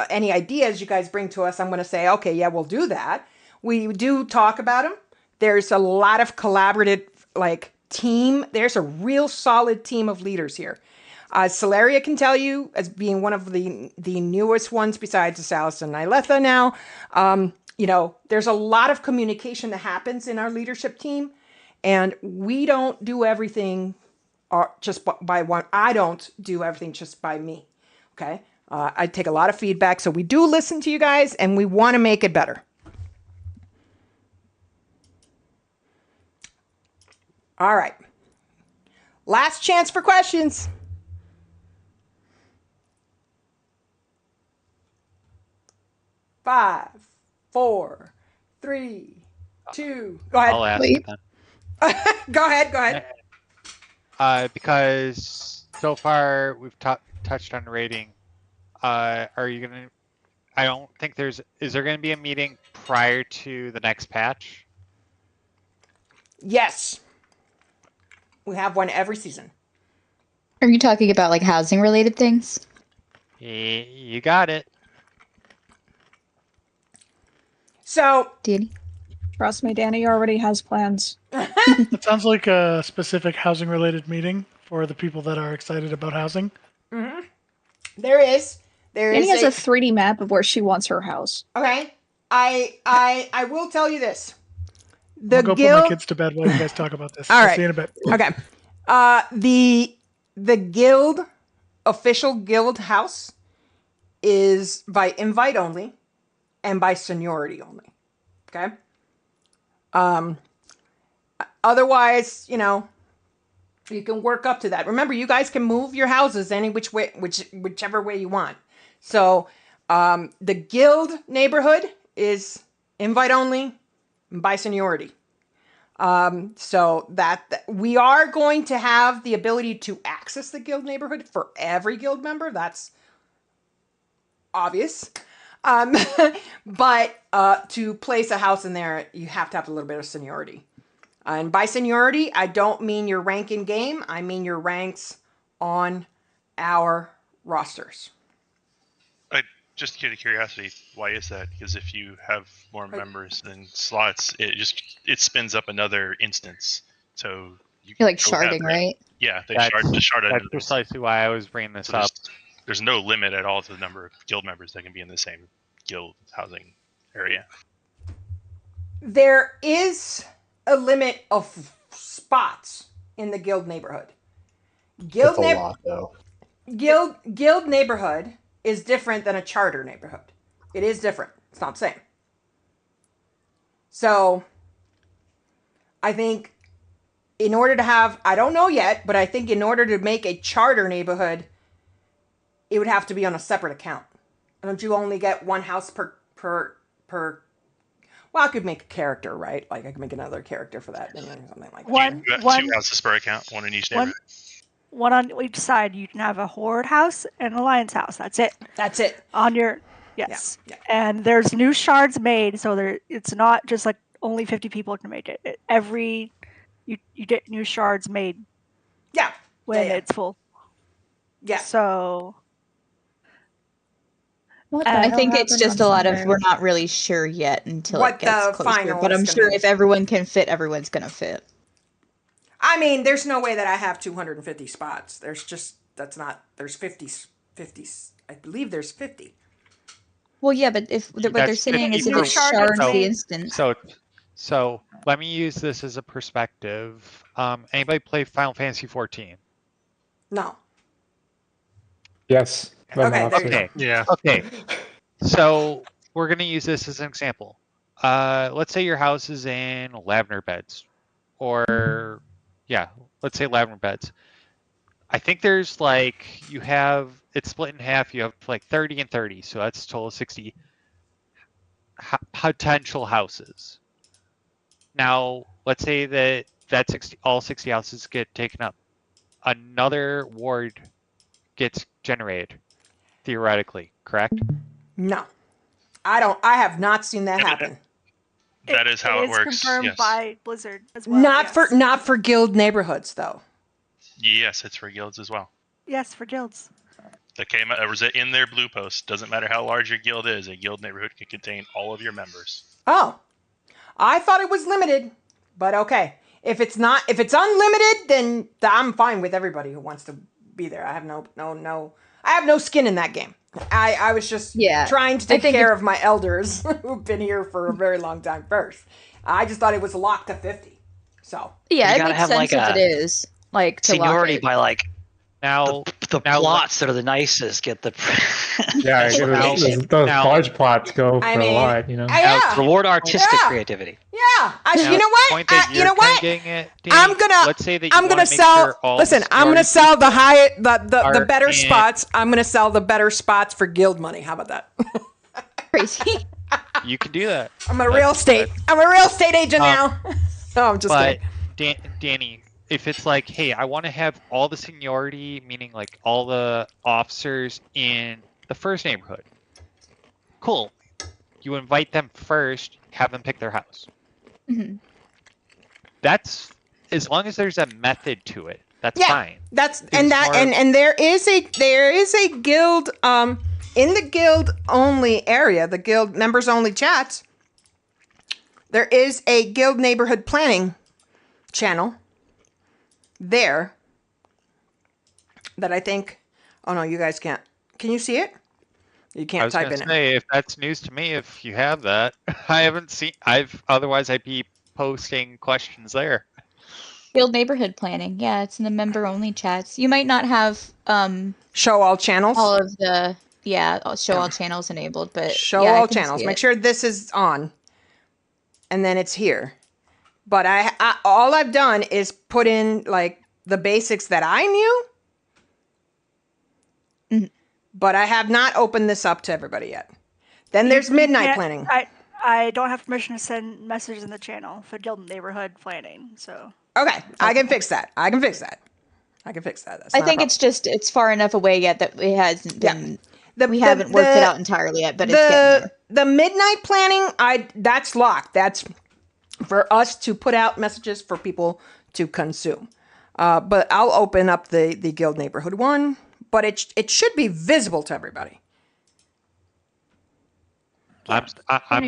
any ideas you guys bring to us, I'm going to say, okay, yeah, we'll do that. We do talk about them. There's a lot of collaborative, like, team. There's a real solid team of leaders here. Celeria can tell you, as being one of the newest ones besides Salas and Iletha now, there's a lot of communication that happens in our leadership team, and we don't do everything just by one. I don't do everything just by me, okay? I take a lot of feedback, so we do listen to you guys, and we want to make it better. All right. Last chance for questions. Five, 4, 3, 2. Go ahead. I'll ask it then. Go ahead. Because so far we've touched on rating. Are you gonna? I don't think is there going to be a meeting prior to the next patch? Yes. We have one every season. Are you talking about like housing related things? You got it. So, Danny? Trust me, Danny already has plans. It sounds like a specific housing related meeting for the people that are excited about housing. Mm-hmm. There is. Danny has a 3D map of where she wants her house. Okay. I will tell you this. I'll go put my kids to bed while you guys talk about this. All I'll right. see you in a bit. Okay. The guild, official guild house, is by invite only and by seniority only. Okay. Otherwise, you can work up to that. Remember, you guys can move your houses any whichever way you want. So, the guild neighborhood is invite only by seniority. So that we are going to have the ability to access the guild neighborhood for every guild member. That's obvious. But to place a house in there, you have to have a little bit of seniority. And by seniority, I don't mean your rank in game. I mean your ranks on our rosters. Just out of curiosity, why is that? Because if you have more members than slots, it spins up another instance. So you're like sharding, right? Yeah, they shard. That's precisely why I was bringing this up. There's no limit at all to the number of guild members that can be in the same guild housing area. There is a limit of spots in the guild neighborhood. Guild neighborhood is different than a charter neighborhood. It is different. It's not the same. So, I think in order to have, I don't know yet, but I think in order to make a charter neighborhood, it would have to be on a separate account. Don't you only get one house per well, I could make a character, right? Like I could make another character for that, or something like that. You got 2 houses per account, one in each neighborhood. One on each side. You can have a horde house and an alliance house. That's it. That's it. On your yes. Yeah. And there's new shards made, so it's not just like only 50 people can make it. You get new shards made. Yeah. When it's full. Yeah. So. I think it's just a lot of we're not really sure yet until it gets closer. But I'm sure if everyone can fit, everyone's gonna fit. I mean, there's no way that I have 250 spots. There's 50. I believe there's 50. Well, yeah, but what they're saying is if it shards the instance. So let me use this as a perspective. Anybody play Final Fantasy 14? No. Yes. Okay. Yeah. Okay. So we're gonna use this as an example. Let's say your house is in Lavender Beds, or let's say Lavender Beds. I think there's it's split in half. You have like 30 and 30, so that's a total of 60 potential houses. Now, let's say that all 60 houses get taken up. Another ward gets generated, theoretically, correct? No. I have not seen that happen. That is how it works. Confirmed yes. by Blizzard as well. Not for guild neighborhoods though. Yes, it's for guilds as well. Yes, for guilds. Was it in their blue post? Doesn't matter how large your guild is. A guild neighborhood can contain all of your members. Oh, I thought it was limited, but okay. If it's unlimited, then I'm fine with everybody who wants to be there. I have I have no skin in that game. I was just trying to take care of my elders who've been here for a very long time first. I just thought it was locked to 50. So yeah, it makes sense like if it is like to seniority by like now the plots that are the nicest get the Yeah, those large plots go for a lot, you know. Reward artistic creativity. Yeah, you know what? You know what? Let's say that I'm gonna sell. Listen, I'm gonna sell the better spots. I'm gonna sell the better spots for guild money. How about that? Crazy. You can do that. I'm a real estate agent now. No, I'm just kidding. Danny, if it's like, hey, I want to have all the seniority, meaning like all the officers in the first neighborhood. Cool. You invite them first, have them pick their house. Mm-hmm. That's as long as there's a method to it. That's fine. And there is a guild in the guild only area, the guild members only chats. There is a guild neighborhood planning channel there that I think. Oh no, you guys can't. Can you see it? You can't type in it. If that's news to me, if you have that, I haven't seen. Otherwise I'd be posting questions there. Guild neighborhood planning. Yeah, it's in the member only chats. You might not have show all channels. All of the show all channels enabled, but show all channels. Make sure this is on, and then it's here. But I all I've done is put in like the basics that I knew. Mm-hmm. But I have not opened this up to everybody yet. Then there's midnight planning. I don't have permission to send messages in the channel for guild neighborhood planning. So okay, I can fix that. I can fix that. That's I think it's far enough away yet that it hasn't been. We haven't worked it out entirely yet, but it's getting there. The midnight planning, that's locked. That's for us to put out messages for people to consume. But I'll open up the guild neighborhood one, but it should be visible to everybody. I'm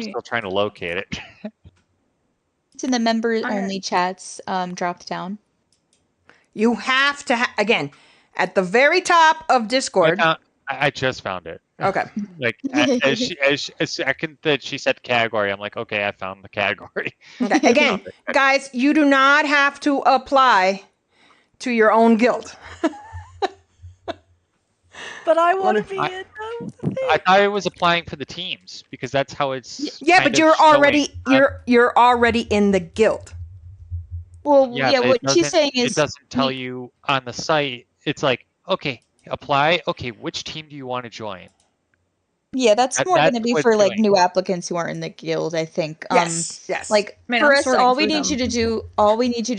still trying to locate it. It's in the members only chats dropped down. You have to again at the very top of Discord. I just found it. Okay. Like as second that she said category, I'm like, okay, I found the category. Okay. Again, guys, you do not have to apply to your own guild. But I want to be in. I thought it was applying for the teams because that's how it's. Yeah, but you're already in the guild. Well, yeah. What she's saying is it doesn't tell you on the site. It's like, okay, apply. Okay, which team do you want to join? Yeah, that's more going to be for like new applicants who aren't in the guild, I think. Yes. Like for us, all we need you to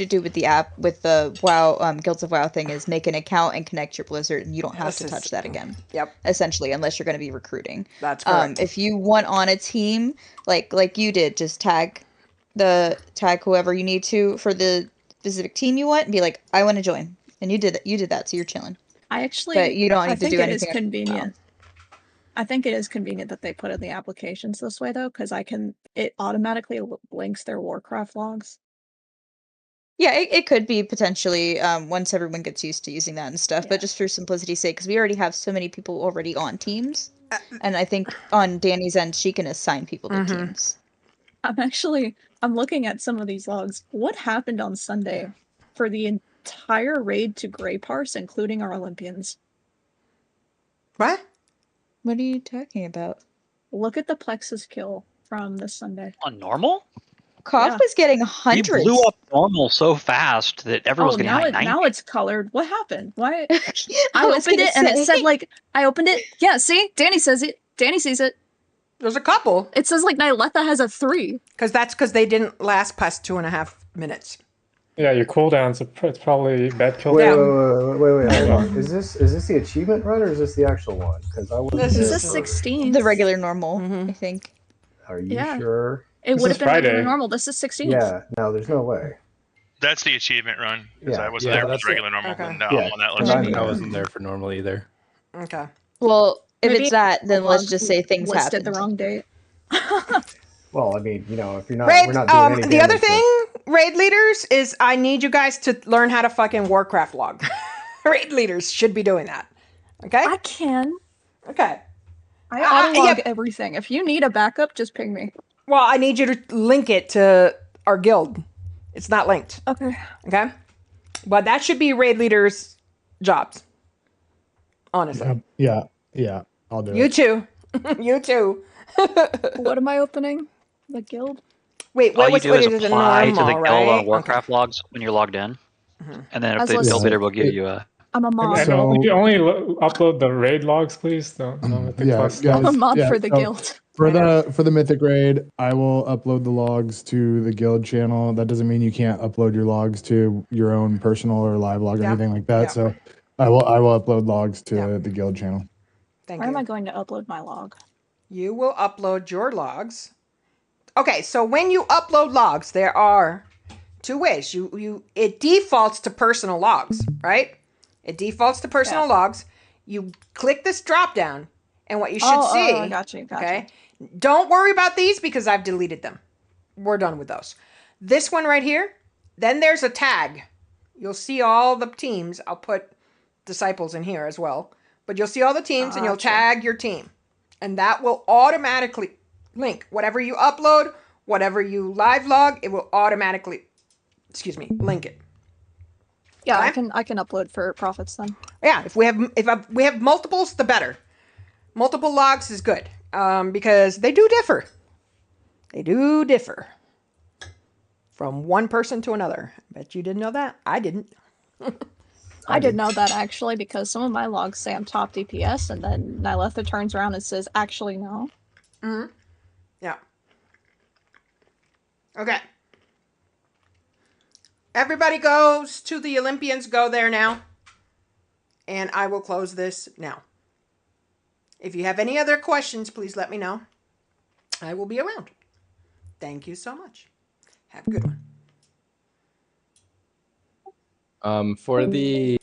do with the app, with the WoW Guilds of WoW thing, is make an account and connect your Blizzard, and you don't have to touch that again. Yep. Essentially, unless you're going to be recruiting. That's correct. If you want on a team, like you did, just tag whoever you need to for the specific team you want, and be like, I want to join, and you did that, so you're chilling. But you don't need to do anything. I think it is convenient. I think it is convenient that they put in the applications this way, though, because it automatically links their Warcraft logs. Yeah, it could be potentially once everyone gets used to using that and stuff, but just for simplicity's sake, because we already have so many people already on teams, and I think on Danny's end, she can assign people to teams. I'm looking at some of these logs. What happened on Sunday for the entire raid to Grey Parse, including our Olympians? What? What are you talking about? Look at the Plexus kill from this Sunday. On normal? Koff was getting hundreds. You blew up normal so fast that everyone's getting like 90. Now it's colored. What happened? Why? I opened it and it said like I opened it. Yeah, see? Danny says it. Danny sees it. There's a couple. It says like Nyletta has a 3. Because they didn't last past 2.5 minutes. Yeah, your cooldowns. It's probably bad cooldown. Wait. Hold on. Is this the achievement run or is this the actual one? Because I was. This is 16. The regular normal, I think. Are you sure? It would have been regular normal. This is 16. Yeah. No, there's no way. That's the achievement run. Because I wasn't Yeah, there for that's the regular normal. Okay. And now Yeah, I'm on that because list. I wasn't there for normal either. Okay. Well, if Maybe it's that, then let's logs just say things listed happen. the wrong date. Well, I mean, you know, if you're not, Raid, we're not doing any the other damage. thing, raid leaders, is I need you guys to learn how to fucking Warcraft log. Raid leaders should be doing that. Okay? I can. Okay. I auto-log yeah. everything. If you need a backup, just ping me. Well, I need you to link it to our guild. It's not linked. Okay. Okay? But that should be raid leaders' jobs. Honestly. Yeah. I'll do You it. too. You too. What am I opening? The guild? Wait, All you what do is is it? apply to the Normal, guild on right? Warcraft logs when you're logged in, and then if As the list- guild leader will give you a. I'm a mod. And only upload the raid logs, please. Don't the quest I'm a logs. mod for the guild. For the mythic raid, I will upload the logs to the guild channel. That doesn't mean you can't upload your logs to your own personal or live log or anything like that. So I will upload logs to the guild channel. Where am I going to upload my log? You will upload your logs. Okay, so when you upload logs, there are two ways. It defaults to personal logs, right? It defaults to personal logs. You click this drop down, and what you should see. Oh, gotcha. Okay. Don't worry about these because I've deleted them. We're done with those. This one right here, then there's a tag. You'll see all the teams. I'll put disciples in here as well. But you'll see all the teams and you'll tag your team. And that will automatically link. Whatever you upload, whatever you live log, it will automatically, link it. Yeah, okay? I can upload for profits then. Yeah, if we have multiples, the better. Multiple logs is good because they do differ. They do differ from one person to another. I bet you didn't know that. I didn't. I did know that actually because some of my logs say I'm top DPS, and then Nyletha turns around and says, "Actually, no." Mm-hmm. Yeah. Okay. Everybody goes to the Olympians. Go there now. And I will close this now. If you have any other questions, please let me know. I will be around. Thank you so much. Have a good one. For the